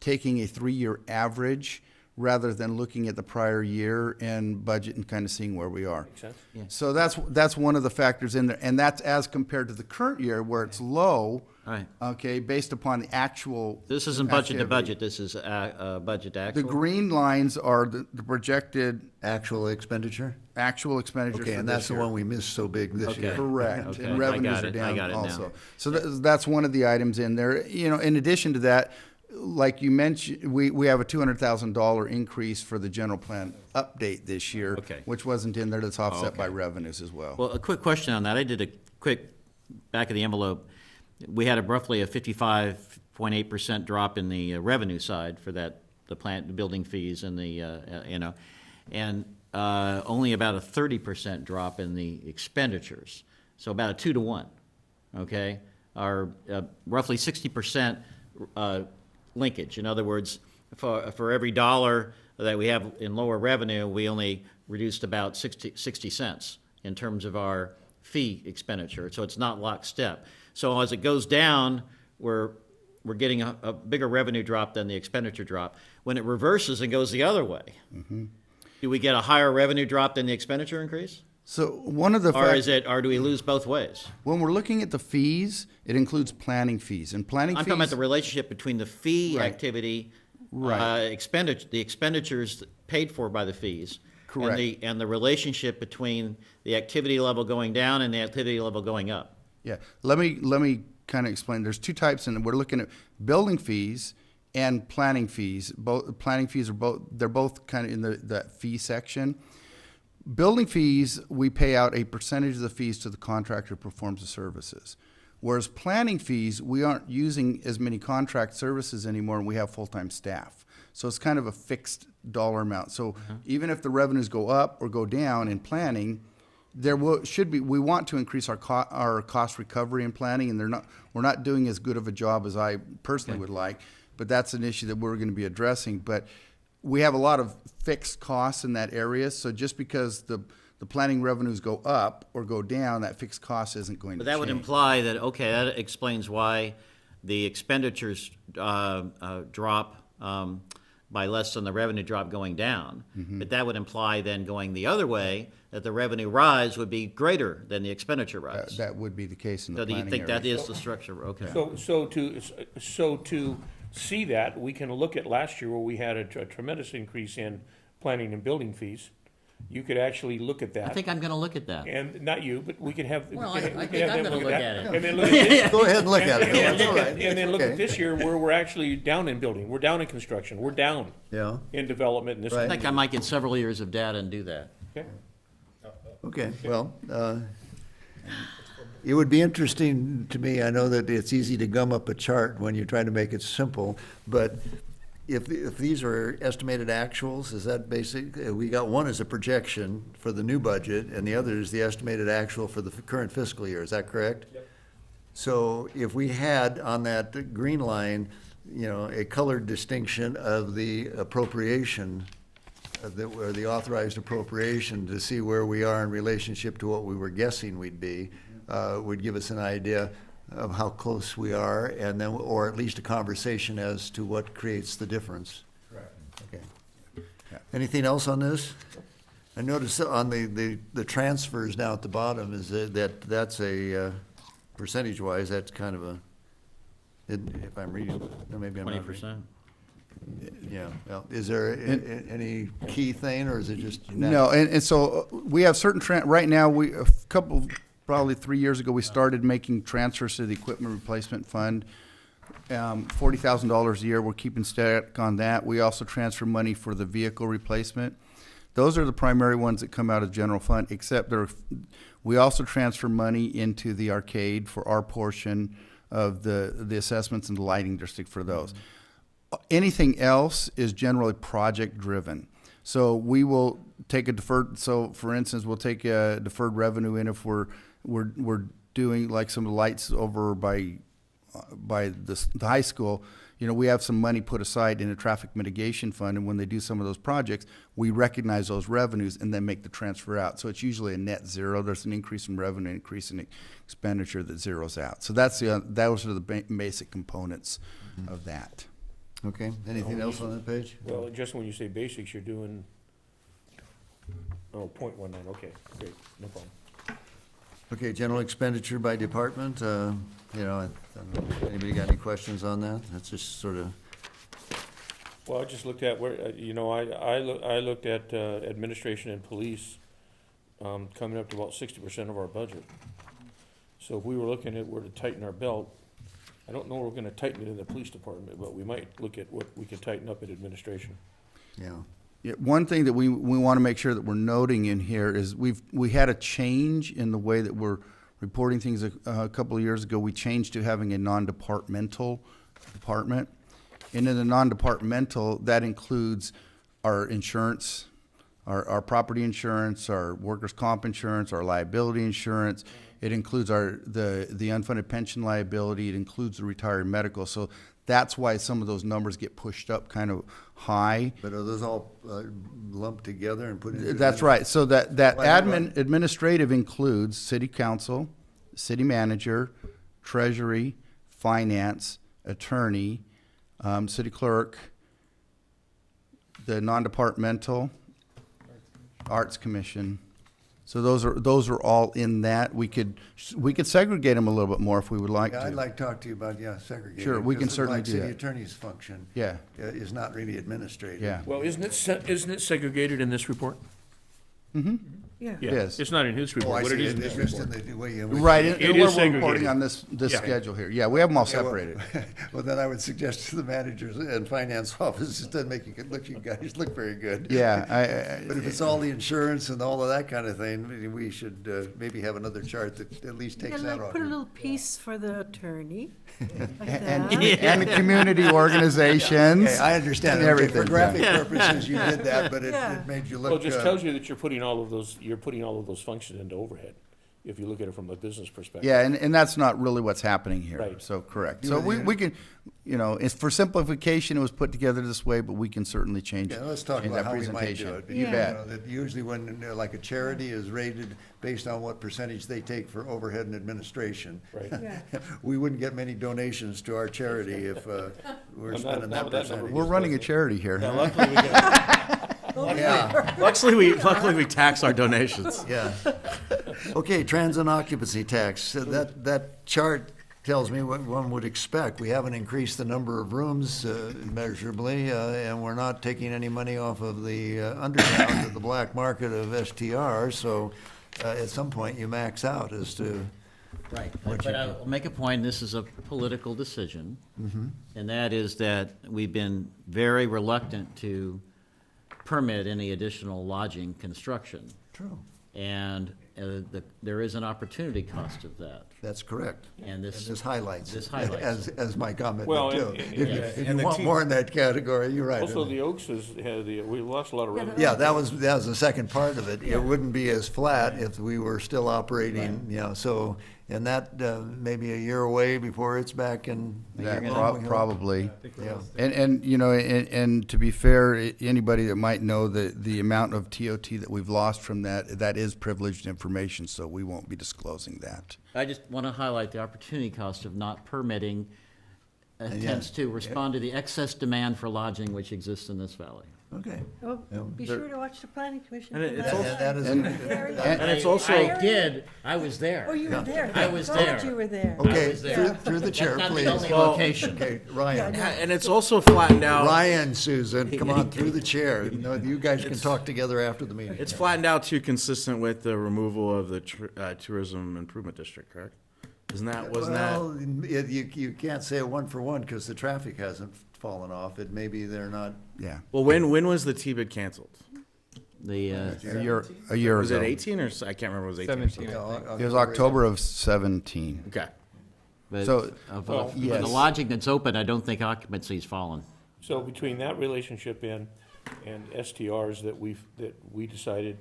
taking a 3-year average rather than looking at the prior year and budget and kind of seeing where we are. Makes sense? Yeah. So that's one of the factors in there, and that's as compared to the current year where it's low, Right. okay, based upon the actual. This isn't budget to activity. budget, this is budget to actual. The green lines are the projected Actual expenditure? actual expenditures Okay, for and this that's the year. one we missed so big this Okay. year. Correct, Okay, and I revenues got are it. I down got it now. also. So that's one of the items in there. In addition to that, like you mentioned, we have a $200,000 increase for the general plan update this year. Okay. Which wasn't in there, that's offset Okay. by revenues as well. Well, a quick question on that. I did a quick back of the envelope. We had roughly a 55.8% drop in the revenue side for that, the building fees and and only about a 30% drop in the expenditures. So about a 2 to 1, okay? Our roughly 60% linkage. In other words, for every dollar that we have in lower revenue, we only reduced about 60 cents in terms of our fee expenditure. So it's not lockstep. So as it goes down, we're getting a bigger revenue drop than the expenditure drop. When it reverses and goes the other way, do we get a higher revenue drop than the expenditure increase? So one of the Or do we lose both ways? when we're looking at the fees, it includes planning fees, and planning I'm fees. talking about the relationship between the fee Right. activity, Right. the expenditures paid for by the fees. Correct. And the relationship between the activity level going down and the activity level going up. Yeah, let me kind of explain. There's two types, and we're looking at building fees and planning fees. Planning fees they're both kind of in that fee section. Building fees, we pay out a percentage of the fees to the contractor who performs the services. Whereas planning fees, we aren't using as many contract services anymore, and we have full-time staff. So it's kind of a fixed dollar amount. So even if the revenues go up or go down in planning, we want to increase our cost recovery in planning, and we're not doing as good of a job as I personally would like, but that's an issue that we're gonna be addressing. But we have a lot of fixed costs in that area, so just because the planning revenues go up or go down, that fixed cost isn't going to But change. that would imply that, okay, that explains why the expenditures drop by less than the revenue drop going down. But that would imply then going the other way, that the revenue rise would be greater than the expenditure rise. That would be the case in the So do planning you think area. that is the structure? Okay. So to see that, we can look at last year where we had a tremendous increase in planning and building fees. You could actually look at I that. think I'm gonna look at that. And not you, but we could have. Well, we could I have think I'm them gonna look that. at it. And then look at this. Go ahead and look at it. And That's then all look right. at- and then look at Okay. this year where we're actually down in building, we're down in construction, we're down Yeah, in development and this. Right. I think I might get several years of data and do that. Okay. okay, well, it would be interesting to me, I know that it's easy to gum up a chart when you're trying to make it simple, but if these are estimated actuals, is that basic? We got one as a projection for the new budget, and the other is the estimated actual for the current fiscal year, is that correct? Yep. So if we had on that green line, a colored distinction of the appropriation, or the authorized appropriation, to see where we are in relationship to what we were guessing we'd be, would give us an idea of how close we are, and then, or at least a conversation as to what creates the difference. Correct. Okay. Yeah. Anything else on this? I noticed on the transfers down at the bottom is that's a, percentage-wise, that's kind of a, if I'm reading, no, maybe I'm not reading. 20%. Yeah, well, is there any key thing, or is it just? No, and so we have certain, right now, probably 3 years ago, we started making transfers to the equipment replacement fund. $40,000 a year, we're keeping static on that. We also transfer money for the vehicle replacement. Those are the primary ones that come out of general fund, except we also transfer money into the arcade for our portion of the assessments and the lighting district for those. Anything else is generally project-driven. So we will take a deferred, so for instance, we'll take a deferred revenue in if we're doing like some of the lights over by the high school. We have some money put aside in a traffic mitigation fund, and when they do some of those projects, we recognize those revenues and then make the transfer out. So it's usually a net zero. There's an increase in revenue, increase in expenditure that zeroes out. So those are the basic components of that. Okay, anything else on that page? Well, just when you say basics, you're doing, 0.19, okay, great, no problem. Okay, general expenditure by department, I don't know, anybody got any questions on that? That's just sort of, Well, I just looked at where, I looked at administration and police, coming up to about 60% of our budget. So if we were looking at where to tighten our belt, I don't know we're gonna tighten it in the police department, but we might look at what we could tighten up in administration. yeah. Yeah, one thing that we want to make sure that we're noting in here is we had a change in the way that we're reporting things a couple of years ago. We changed to having a non-departmental department. And in the non-departmental, that includes our insurance, our property insurance, our workers' comp insurance, our liability insurance. It includes the unfunded pension liability. It includes the retired medical. So that's why some of those numbers get pushed up kind of high. But are those all lumped together and put into? That's right. So that Why- administrative includes city council, city manager, treasury, finance, attorney, city clerk, the non-departmental, arts commission. So those are all in that. We could segregate them a little bit more if we would like Yeah, to. I'd like to talk to you about, segregating. Sure, we can because certainly like do City that. attorney's function. Yeah. Is not really administrative. Yeah. Well, isn't it segregated in this report? Mm-hmm. Yeah. Yeah, Yes. it's not in his Oh, report, I but it see, is in it's this just in report. the way in which. Right, It and is we're reporting segregated. on this Yeah. schedule here. Yeah, we have them all Yeah, well- separated. Well, then I would suggest to the managers and finance office, it doesn't make you guys look very good. Yeah, But if it's all the insurance and all of that kind of thing, we should maybe have another chart that at least takes And that like off. put a little piece for the attorney, like and, that. and the community organizations. Okay, I understand. and Okay, everything. for graphic purposes, you did that, but Yeah. it made you look. Well, it just tells you that you're putting all of those functions into overhead, if you look at it from a business perspective. Yeah, and that's not really what's happening here. Right. So, correct. You So were the- we can, it's for simplification, it was put together this way, but we can certainly change Yeah, let's talk change about that how we might presentation. do it. You Yeah. bet. That usually when, like a charity is rated based on what percentage they take for overhead and administration. Right. Yeah. We wouldn't get many donations to our charity if we're Not- spending not that with that percentage. number. We're running a charity here. Yeah, huh? luckily we get, Yeah, luckily we tax our donations. yeah. Okay, transit occupancy tax. That chart tells me what one would expect. We haven't increased the number of rooms measurably, and we're not taking any money off of the underground of the black market of STR, so at some point you max out as to, Right, What but you I'll make a point, this is a political decision, and that is that we've been very reluctant to permit any additional lodging construction. true, And there is an opportunity cost of that. that's correct. And And this, this highlights this it, highlights as my comment Well, did too. and- If you- yeah, if and you the want T- more in that category, you're right. Also, the Oaks we lost a lot of revenue. Yeah, that was the second part of it. It wouldn't be as flat if we were still operating, so, and that maybe a year away before it's back in. That rolling hill. probably. Yeah. And to be fair, anybody that might know the amount of TOT that we've lost from that is privileged information, so we won't be disclosing that. I just want to highlight the opportunity cost of not permitting attempts to respond to the excess demand for lodging which exists in this valley. Okay. Oh, be sure to watch the planning commission. And for it's that. That is, And it's also, I did, I was there. Oh, you were there. I was Told there. you were there. okay, was there. through the chair, That's not please. the only location. Okay, Ryan. and it's also flattened out. Ryan, Susan, come on, through the chair. You guys can talk together after the meeting. It's flattened out too, consistent with the removal of the tourism improvement district, correct? Wasn't that? Well, you can't say a one for one because the traffic hasn't fallen off. It maybe they're not. Yeah. Well, when was the T-bid canceled? The, A year Was ago. it 18 or I can't remember. It was 18. 17, you I know, think. It was October of 17. Okay. but So- of Well, the yes. lodging that's open, I don't think occupancy's fallen. So between that relationship and STRs that we decided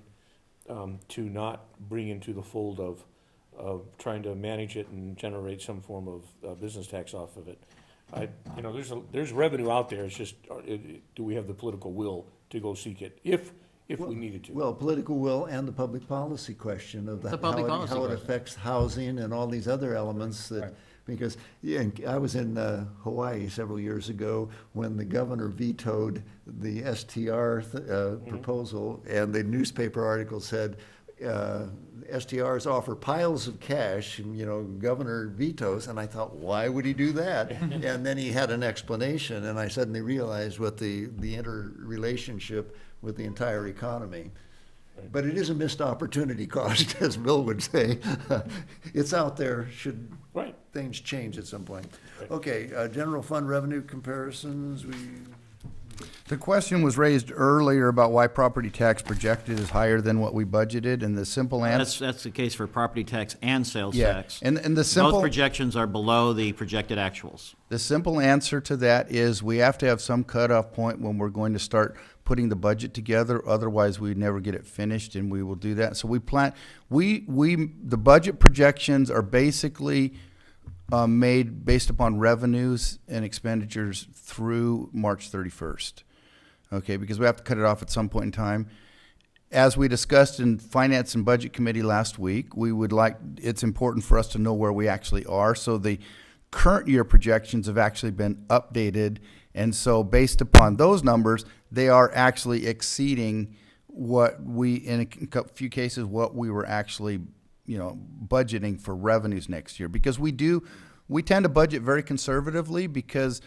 to not bring into the fold of trying to manage it and generate some form of business tax off of it. There's revenue out there, it's just, do we have the political will to go seek it, if we needed to? Well, political will and the public policy question of The public policy how it question. affects housing and all these other elements that, because, yeah, and I was in Hawaii several years ago when the governor vetoed the STR proposal, and the newspaper article said, STRs offer piles of cash, and, governor vetoes, and I thought, why would he do that? And then he had an explanation, and I suddenly realized what the interrelationship with the entire economy. But it is a missed opportunity cost, as Bill would say. It's out there, should Right. things change at some point. Okay, general fund revenue comparisons, The question was raised earlier about why property tax projected is higher than what we budgeted, and the simple answer. That's the case for property tax and sales Yeah, tax. and the Both simple. projections are below the projected actuals. The simple answer to that is we have to have some cutoff point when we're going to start putting the budget together. Otherwise, we'd never get it finished, and we will do that. So the budget projections are basically made based upon revenues and expenditures through March 31st. Okay, because we have to cut it off at some point in time. As we discussed in Finance and Budget Committee last week, it's important for us to know where we actually are. So the current year projections have actually been updated, and so based upon those numbers, they are actually exceeding what in a few cases, what we were actually, budgeting for revenues next year. Because we tend to budget very conservatively because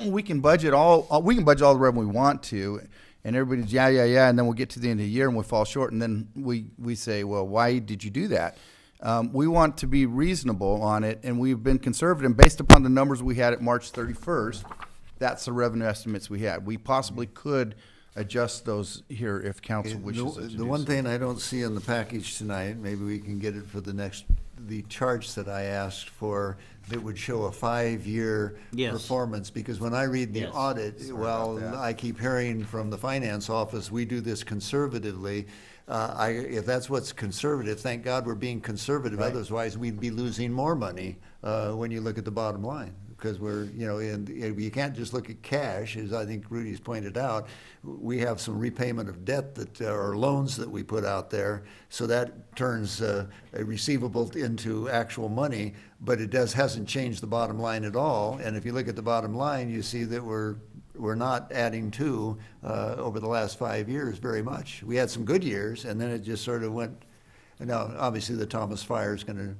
we can budget all the revenue we want to, And everybody's, yeah, and then we'll get to the end of the year and we fall short, and then we say, well, why did you do that? We want to be reasonable on it, and we've been conservative. And based upon the numbers we had at March 31st, that's the revenue estimates we had. We possibly could adjust those here if council wishes to do so. The one thing I don't see in the package tonight, maybe we can get it for the charts that I asked for, that would show a 5-year Yes. performance, because when I read the Yes. audit, well, that. I keep hearing from the finance office, we do this conservatively. If that's what's conservative, thank God we're being conservative, otherwise we'd be losing more money, when you look at the bottom line. Because we're, and you can't just look at cash, as I think Rudy's pointed out. We have some repayment of debt or loans that we put out there, so that turns a receivable into actual money, but it hasn't changed the bottom line at all. And if you look at the bottom line, you see that we're not adding to, over the last 5 years very much. We had some good years, and then it just sort of went, now, obviously, the Thomas Fire is gonna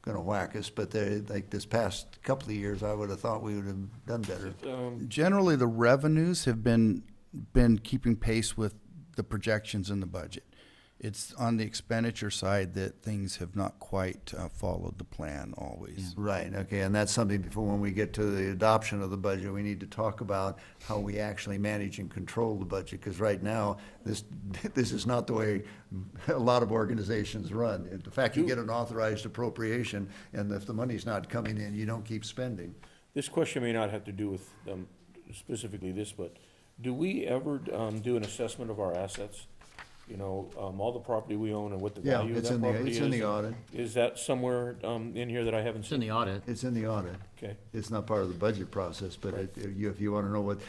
whack us, but like this past couple of years, I would have thought we would have done better. Generally, the revenues have been keeping pace with the projections in the budget. It's on the expenditure side that things have not quite followed the plan always. Right, okay, and that's something before, when we get to the adoption of the budget, we need to talk about how we actually manage and control the budget, because right now, this is not the way a lot of organizations run. The fact you get an authorized appropriation, and if the money's not coming in, you don't keep spending. This question may not have to do with specifically this, but do we ever do an assessment of our assets? All the property we own and what the Yeah, value of it's that in the- property is? it's in the audit. Is that somewhere in here that I haven't It's in seen? the audit. It's in the audit. Okay. It's not part of the budget process, but if you want to know what,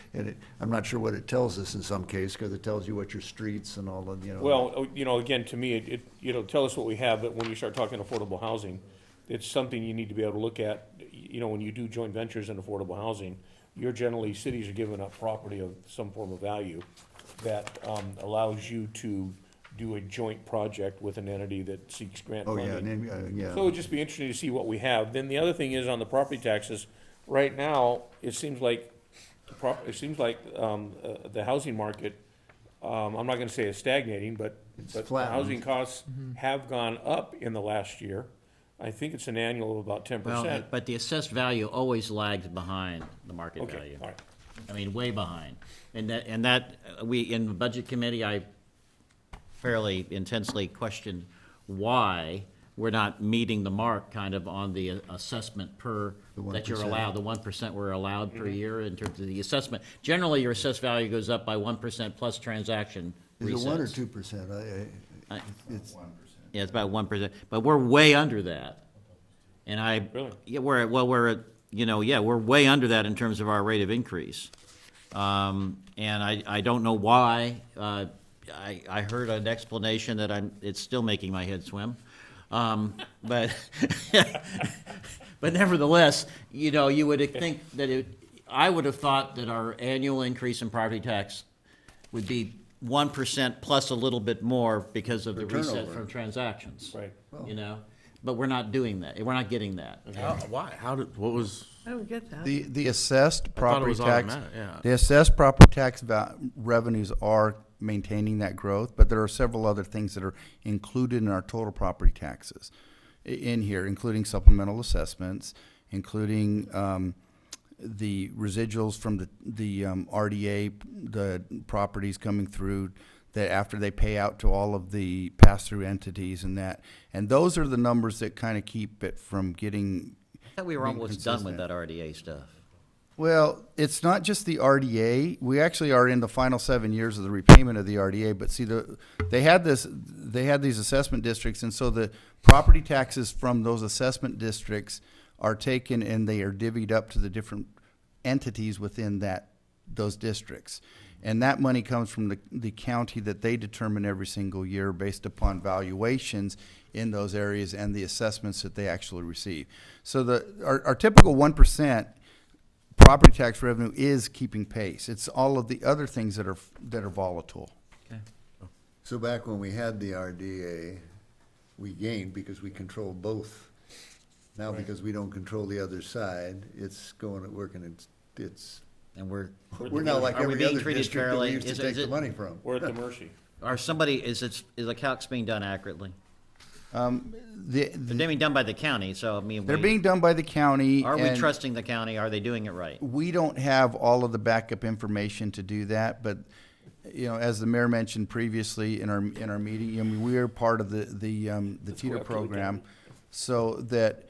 I'm not sure what it tells us in some case, because it tells you what your streets and all of, Well, again, to me, it'll tell us what we have, but when you start talking affordable housing, it's something you need to be able to look at. When you do joint ventures in affordable housing, cities are giving up property of some form of value that allows you to do a joint project with an entity that seeks grant Oh, funding. yeah, yeah. So it'd just be interesting to see what we have. Then the other thing is on the property taxes, right now, it seems like the housing market, I'm not gonna say it's stagnating, but the flattened. housing costs have gone up in the last year. I think it's an annual of about 10%. Well, but the assessed value always lags behind the market Okay, value. all right. I mean, way behind. And we, in the budget committee, I fairly intensely questioned why we're not meeting the mark kind of on the assessment that you're 1%. allowed, the 1% we're allowed per year in terms of the assessment. Generally, your assessed value goes up by 1% plus transaction resets. Is it 1 or 2%? It's, Yeah, it's about 1%, but we're way under that. And Really? yeah, we're way under that in terms of our rate of increase. And I don't know why. I heard an explanation that it's still making my head swim. But nevertheless, you would think that I would have thought that our annual increase in property tax would be 1% plus a little bit more because of the reset turnover. from transactions. Right. But we're not doing that. We're not getting that. Why? What was? I don't get that. The assessed thought it property was tax, automatic, yeah. the assessed property tax revenues are maintaining that growth, but there are several other things that are included in our total property taxes in here, including supplemental assessments, including the residuals from the RDA, the properties coming through that after they pay out to all of the pass-through entities and that. And those are the numbers that kind of keep it from getting. I thought we were being almost done with consistent. that RDA stuff. Well, it's not just the RDA. We actually are in the final 7 years of the repayment of the RDA. But see, they had these assessment districts, and so the property taxes from those assessment districts are taken and they are divvied up to the different entities within those districts. And that money comes from the county that they determine every single year based upon valuations in those areas and the assessments that they actually receive. So our typical 1% property tax revenue is keeping pace. It's all of the other things that are volatile. Okay. so back when we had the RDA, we gained because we controlled both. Now, because we don't control the other side, it's going at work and it's And we're. We're not like are we every being other treated district that fairly? we used to Is take the it- money from. We're at the mercy. Are somebody, is the calcs being done accurately? The, They're being done by the county, so I mean. they're being done by the county. Are we and trusting the county? Are they doing it right? We don't have all of the backup information to do that, but, you know, as the mayor mentioned previously in our meeting, I mean, we are part of the TITA program. So that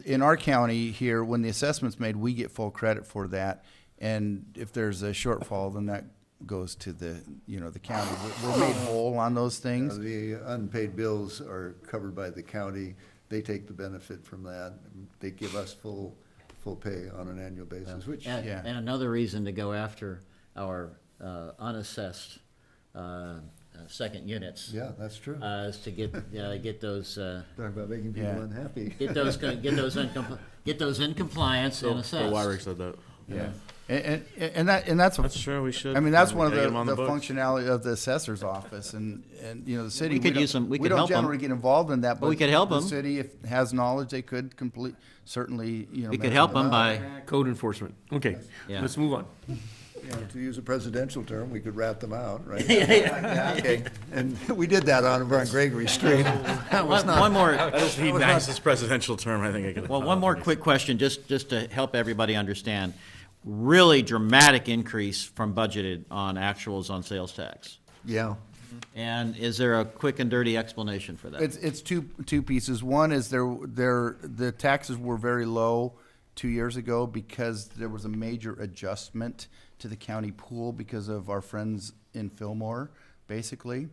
in our county here, when the assessment's made, we get full credit for that. And if there's a shortfall, then that goes to the, you know, the county. We're made whole on those things. The unpaid bills are covered by the county. They take the benefit from that. They give us full pay on an annual basis, which, And, Yeah. and another reason to go after our unassessed second units yeah, that's true. is to get those Talk about making people Yeah. unhappy. get those in compliance and So assessed. Wyrick said that. Yeah. And that's a That's true, we should. I mean, that's one of Gotta get 'em on the books. functionality of the assessor's office, and, you know, the city. We could don't- use some- we could don't help 'em. generally get involved in that, But we could help 'em. The city, if it has knowledge, they could certainly, you know. We could mention help it. them by, Code enforcement. Okay, Yeah. let's move on. Yeah, to use a presidential term, we could rat them out, right? Okay, and we did that on Gregory Street. That was not. one more, That is the nicest presidential term I think I could. well, one more quick question, just to help everybody understand. Really dramatic increase from budgeted on actuals on sales tax. Yeah, And is there a quick and dirty explanation for that? It's two pieces. One is the taxes were very low 2 years ago because there was a major adjustment to the county pool because of our friends in Fillmore, basically.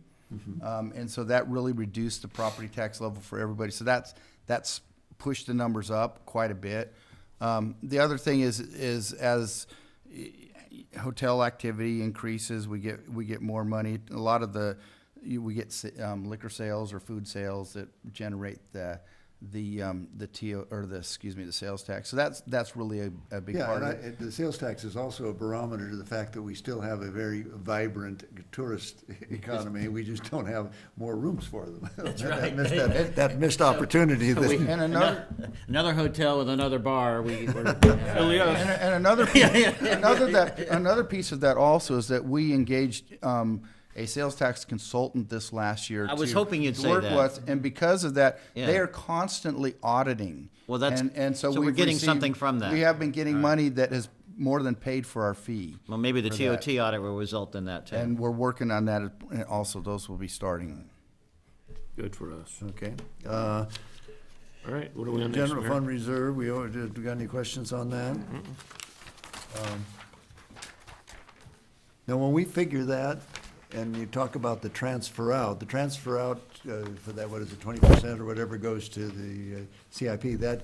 And so that really reduced the property tax level for everybody. So that's pushed the numbers up quite a bit. The other thing is as hotel activity increases, we get more money. A lot of we get liquor sales or food sales that generate the sales tax. So that's really a big yeah, part and of it. the sales tax is also a barometer to the fact that we still have a very vibrant tourist economy. We just don't have more rooms for them. That's right. That missed opportunity. that- And Another hotel with another bar, And another another piece of that also is that we engaged a sales tax consultant this last year. I was to- hoping you'd to say work that. with, and because of that, Yeah. they are constantly auditing. Well, that's- and so so we're we've getting received- something from that. We have been getting money that has more than paid for our fee, well, maybe the for that. TOT audit will result in that too. and we're working on that. And also, those will be starting. Good for us. Okay. All right, what do we on next, General Mayor? fund reserve, we got any questions on that? Now, when we figure that, and you talk about the transfer out for that, what is it, 20% or whatever goes to the CIP, that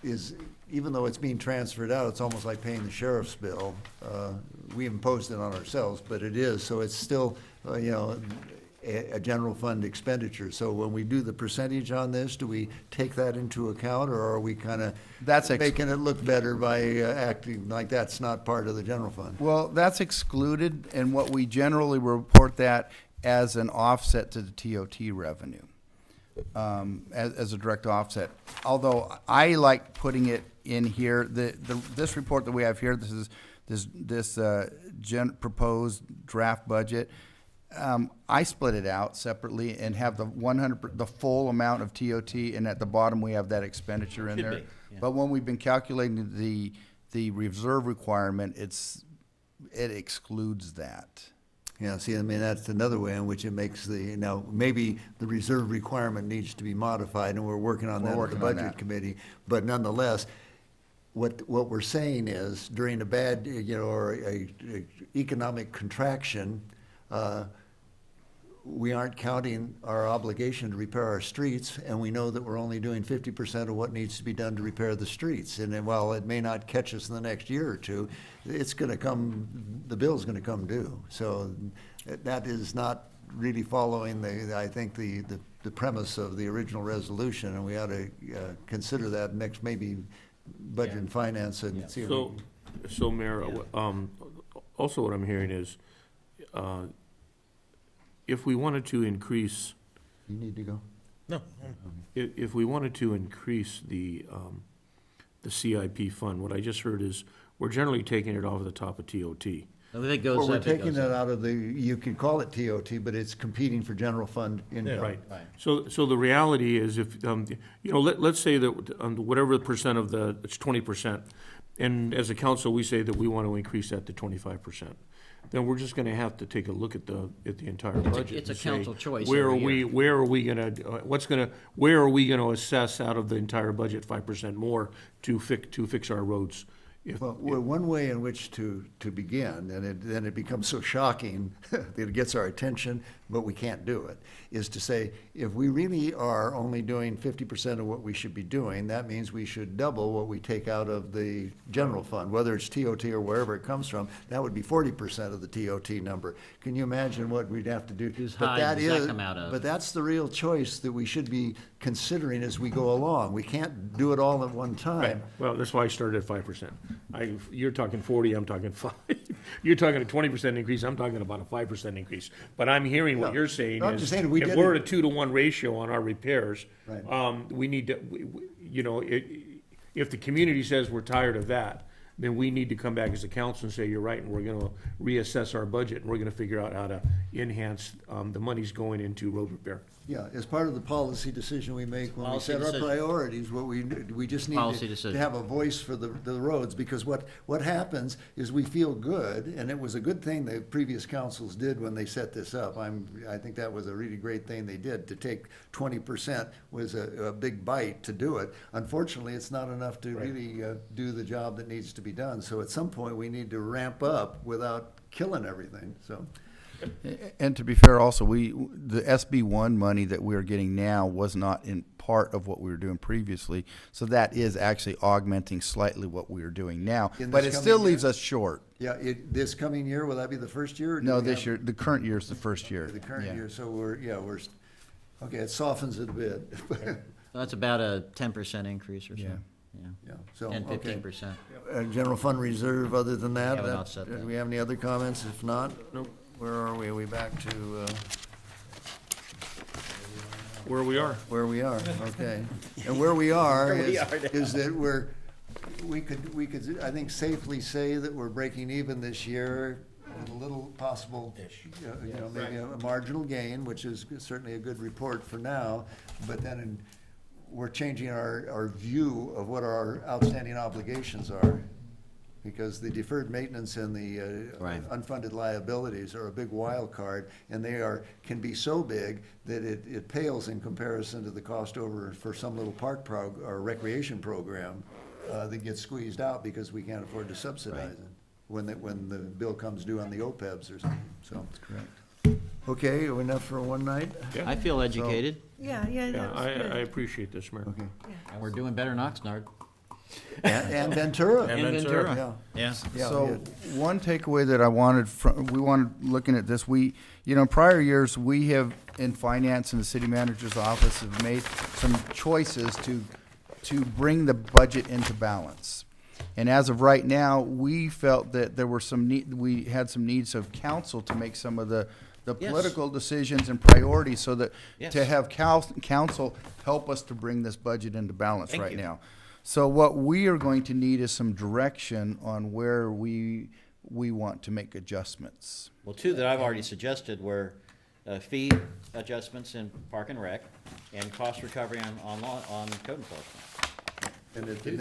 is, even though it's being transferred out, it's almost like paying the sheriff's bill. We imposed it on ourselves, but it is, so it's still, you know, a general fund expenditure. So when we do the percentage on this, do we take that into account, or are we kind of making it look better by acting like that's not part of the general fund? Well, that's excluded, and what we generally report that as an offset to the TOT revenue, as a direct offset. Although I like putting it in here, this report that we have here, this proposed draft budget. I split it out separately and have the full amount of TOT, and at the bottom we have that expenditure in Should there. be, yeah. But when we've been calculating the reserve requirement, it excludes that. Yeah, see, I mean, that's another way in which it makes now, maybe the reserve requirement needs to be modified, and we're working on that at the working on Budget that. Committee. But nonetheless, what we're saying is, during a bad, you know, or a economic contraction, we aren't counting our obligation to repair our streets, and we know that we're only doing 50% of what needs to be done to repair the streets. And then while it may not catch us in the next year or two, it's gonna come, the bill's gonna come due. So that is not really following I think the premise of the original resolution, and we ought to consider that next, maybe Budget and Finance and see. if we can- So Mayor, also what I'm hearing is, if we wanted to increase, You need to go? No. if we wanted to increase the CIP fund, what I just heard is, we're generally taking it off of the top of TOT. If it goes Well, we're up, it taking goes it up. out of the, you can call it TOT, but it's competing for general fund income. Right. Right. So the reality is if, let's say that whatever percent of it's 20%, and as a council, we say that we want to increase that to 25%. Then we're just gonna have to take a look at the entire budget. it's a and say, council choice Where are every year. where are we gonna, where are we gonna assess out of the entire budget 5% more to fix our roads? Well, one way in which to begin, and then it becomes so shocking that it gets our attention, but we can't do it, is to say, if we really are only doing 50% of what we should be doing, that means we should double what we take out of the general fund, whether it's TOT or wherever it comes from. That would be 40% of the TOT number. Can you imagine what we'd have to do? Whose But hide does that is- come out of? But that's the real choice that we should be considering as we go along. We can't do it all at one time. Well, that's why I started at 5%. You're talking 40, I'm talking 5. You're talking a 20% increase, I'm talking about a 5% increase. But I'm hearing what Yeah. you're saying No, I'm is, just saying, we if did we're it- at a 2-to-1 ratio on our repairs, Right. we need to, if the community says we're tired of that, then we need to come back as a council and say, you're right, and we're gonna reassess our budget, and we're gonna figure out how to enhance, the monies going into road repair. Yeah, as part of the policy decision we make when we Policy set our decision. priorities, we just need Policy to decision. have a voice for the roads, because what happens is we feel good, and it was a good thing the previous councils did when they set this up. I think that was a really great thing they did. To take 20% was a big bite to do it. Unfortunately, it's not enough to really do the job that needs to be done. So at some point, we need to ramp up without killing everything, so. And to be fair also, the SB1 money that we're getting now was not in part of what we were doing previously. So that is actually augmenting slightly what we are doing now, In but this it still coming leaves us short. Yeah, this coming year, will that be the first year? or do No, we this have- year, the current year is the first year. The current Yeah. year, so okay, it softens it a bit. So that's about a 10% increase or so. Yeah. Yeah. Yeah, so, 10, okay. 15%. General fund reserve, other than that, haven't offset do that. we have any other comments? If not, where are we? Are we back to, Where we are. where we are? Okay. And where we are is that we could, I think, safely say that we're breaking even this year with a little possible, maybe a marginal gain, which is certainly a good report for now, but then we're changing our view of what our outstanding obligations are, because the deferred maintenance and the Right. unfunded liabilities are a big wild card, and can be so big that it pales in comparison to the cost over for some little park or recreation program that gets squeezed out because we can't afford to subsidize it when the bill comes due on the OPEBs or something, so. That's correct. Okay, enough for one night? I feel educated, Yeah, Yeah, that's I good. appreciate this, Mayor. Okay. and we're doing better in Oxnard. And Ventura. And In Ventura. Ventura. Yeah. Yeah, So one takeaway that I wanted we wanted, looking at this, in prior years, we have, in finance and the city manager's office, have made some choices to bring the budget into balance. And as of right now, we felt that there were we had some needs of council to make some of the Yes. political decisions and priorities, so that, Yes. to have council help us to bring this budget into balance Thank right you. now. So what we are going to need is some direction on where we want to make adjustments. Well, two that I've already suggested were fee adjustments in Park and Rec and cost recovery on code enforcement. And at Two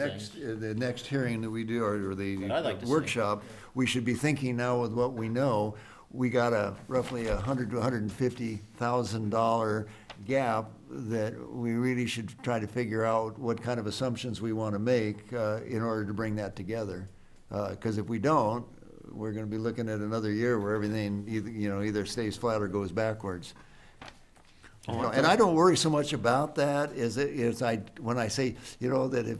the next hearing that we do, or the What I'd like to see. workshop, we should be thinking now with what we know, we got roughly $100,000 to $150,000 gap that we really should try to figure out what kind of assumptions we want to make in order to bring that together. Because if we don't, we're going to be looking at another year where everything either stays flat or goes backwards. And I don't worry so much about that when I say, that if,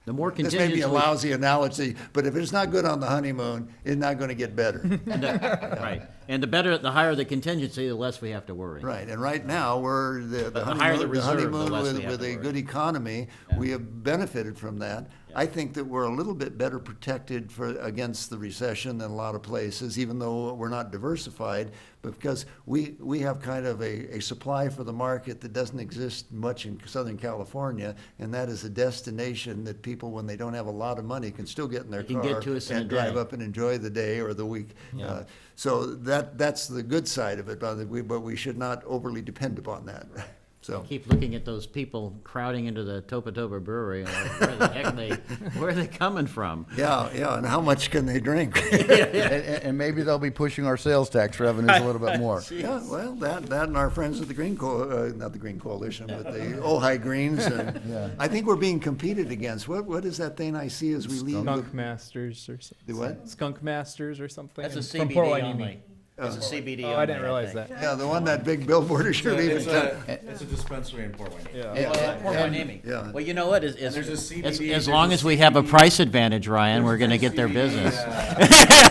The more this may be contingency. a lousy analogy, but if it's not good on the honeymoon, it's not going to get better. Right. And the higher the contingency, the less we have to worry. Right, and right now, we're the higher the reserve, the honeymoon less we with, have with to a worry. good economy. We have benefited from that. I think that we're a little bit better protected against the recession than a lot of places, even though we're not diversified, but because we have kind of a supply for the market that doesn't exist much in Southern California, and that is a destination that people, when they don't have a lot of money, can still get in their They can car get to us in a and drive day. up and enjoy the day or the week. Yeah. So that's the good side of it, but we should not overly depend upon that. So, Keep looking at those people crowding into the Topa Topa Brewery, and like, where are they coming from? yeah, and how much can they drink? And maybe they'll be pushing our sales tax revenues a little bit more. Yeah, well, that and our friends at the not the Green Coalition, but the Ojai Greens, and Yeah. I think we're being competed against. What is that thing I see as we leave? Skunk Masters or something. The what? Skunk Masters or something. That's a From Port CBD Wainimi. only. It's a CBD only. Oh, I didn't realize think. that. Yeah, the one that big billboard is sure leaving town. It's a dispensary in Port Wayne. Yeah. Port Wainimi. Yeah. Well, you know what, There's a CBD, as there's long a as we have a CBD. price advantage, Ryan, we're gonna get their business.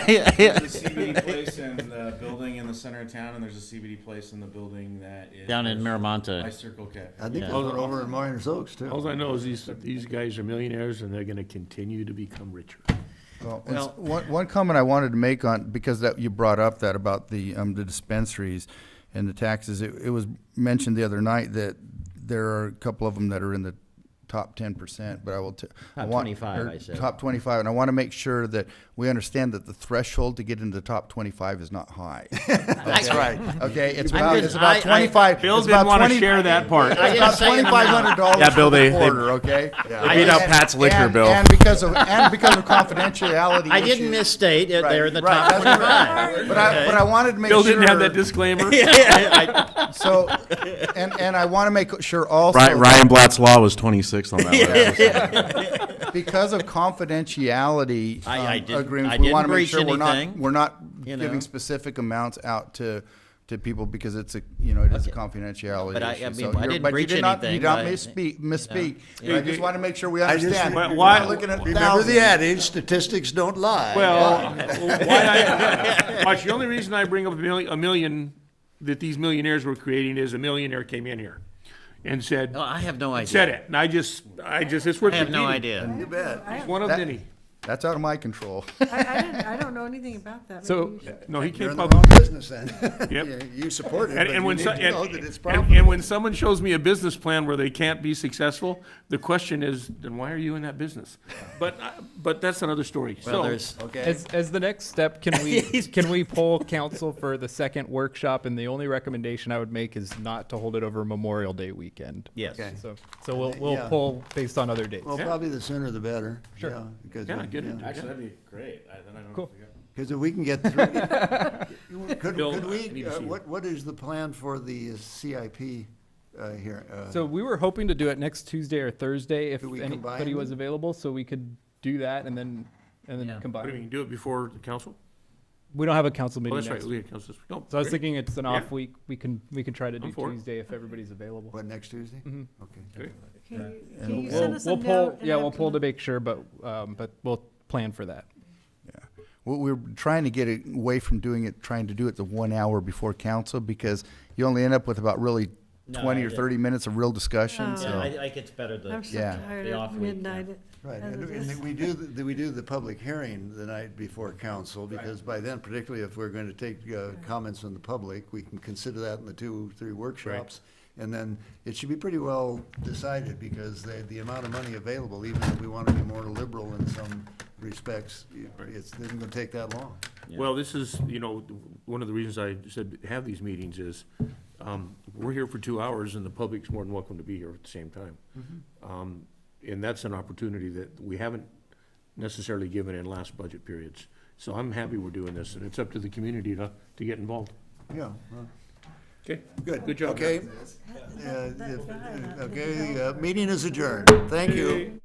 There's a CBD place in the building in the center of town, and there's a CBD place in the building that is. Down in Miramonte. By Circle K. I think Yeah. those are over in Myers Oaks, too. All I know is these guys are millionaires and they're gonna continue to become richer. Well, Well- one comment I wanted to make on, because that you brought up that about the dispensaries and the taxes, it was mentioned the other night that there are a couple of them that are in the top 10%, but I will. Top 25, I said. Top 25, and I want to make sure that we understand that the threshold to get into the top 25 is not high. That's right. Okay, it's I'm about, just- it's about I- 25. Bill it's didn't about want to 20 share that part. It's about $2,500 Yeah, Bill, per they- quarter, okay? They beat out Pat's liquor And- bill. And because of confidentiality I didn't issues. misstate, Right, they're in the right, top that's 25. But I wanted to make Bill sure. didn't have that disclaimer. So, and I want to make sure also. Ryan Blatt's law was 26 on that list. Because of confidentiality I didn't- agreements, I we didn't want to make breach sure anything, we're not you giving know. specific amounts out to people because it's it is a confidentiality But I issue. mean, So I you're- didn't but you breach did not- anything You don't by- misspeak. Yeah. I just want to make sure we I just- understand. But We're why- not looking at Remember thousands. the adage, statistics don't lie. Well, watch, the only reason I bring up a million that these millionaires were creating is a millionaire came in here and said, No, I have no idea. said it. And I just, it's worth I have no repeating. idea. You bet. It's one of That- many. That's out of my control. I don't know anything about that. So- Maybe you should. No, he You're came in the public. wrong business then. Yep. You support it, And, but and you when need so, to and, know that it's and profitable. when someone shows me a business plan where they can't be successful, the question is, then why are you in that business? But that's another story. Well, So, there's, Okay. As the next step, can we poll council for the second workshop? And the only recommendation I would make is not to hold it over Memorial Day weekend. yes. Okay. So we'll Yeah. poll based on other dates. Well, probably the sooner the better. Sure. Yeah, because Yeah, get it. Actually, that'd be great. Then I don't Cool. Because if we can get through, could Bill, I we, need to see you. what is the plan for the CIP here? So we were hoping to do it next Tuesday or Thursday if Could we anybody combine was them? available, so we could do that and then Yeah. what do you combine. mean, do it before the council? We don't have a council Oh, meeting that's right, next we week. had council. No, So I was great. thinking it's an Yeah. off week. We can try to do I'm for it. Tuesday if everybody's available. What, next Tuesday? Mhm. Okay. Great. Can you send us a We'll note? poll. and Yeah, have we'll poll to them- make sure, but we'll plan for that. We're trying to get away from trying to do it the 1 hour before council because you only end up with about really No, 20 I or did. 30 minutes of real discussion. Oh. So. Yeah, I think it's better I'm to, so Yeah. tired The at off week, midnight. Right, as and it is. we do the public hearing the night before council, because by then, particularly if we're going to take comments from the public, we can consider that in the 2-3 workshops. And then it should be pretty well decided, because the amount of money available, even if we want to be more liberal in some respects, it isn't going to take that long. Yeah. Well, this is, one of the reasons I said have these meetings is, we're here for 2 hours and the public's more than welcome to be here at the same time. And that's an opportunity that we haven't necessarily given in last budget periods. So I'm happy we're doing this, and it's up to the community to get involved. Yeah. Okay? Good. Good job. Okay. That guy, Okay, meeting is adjourned. Thank you.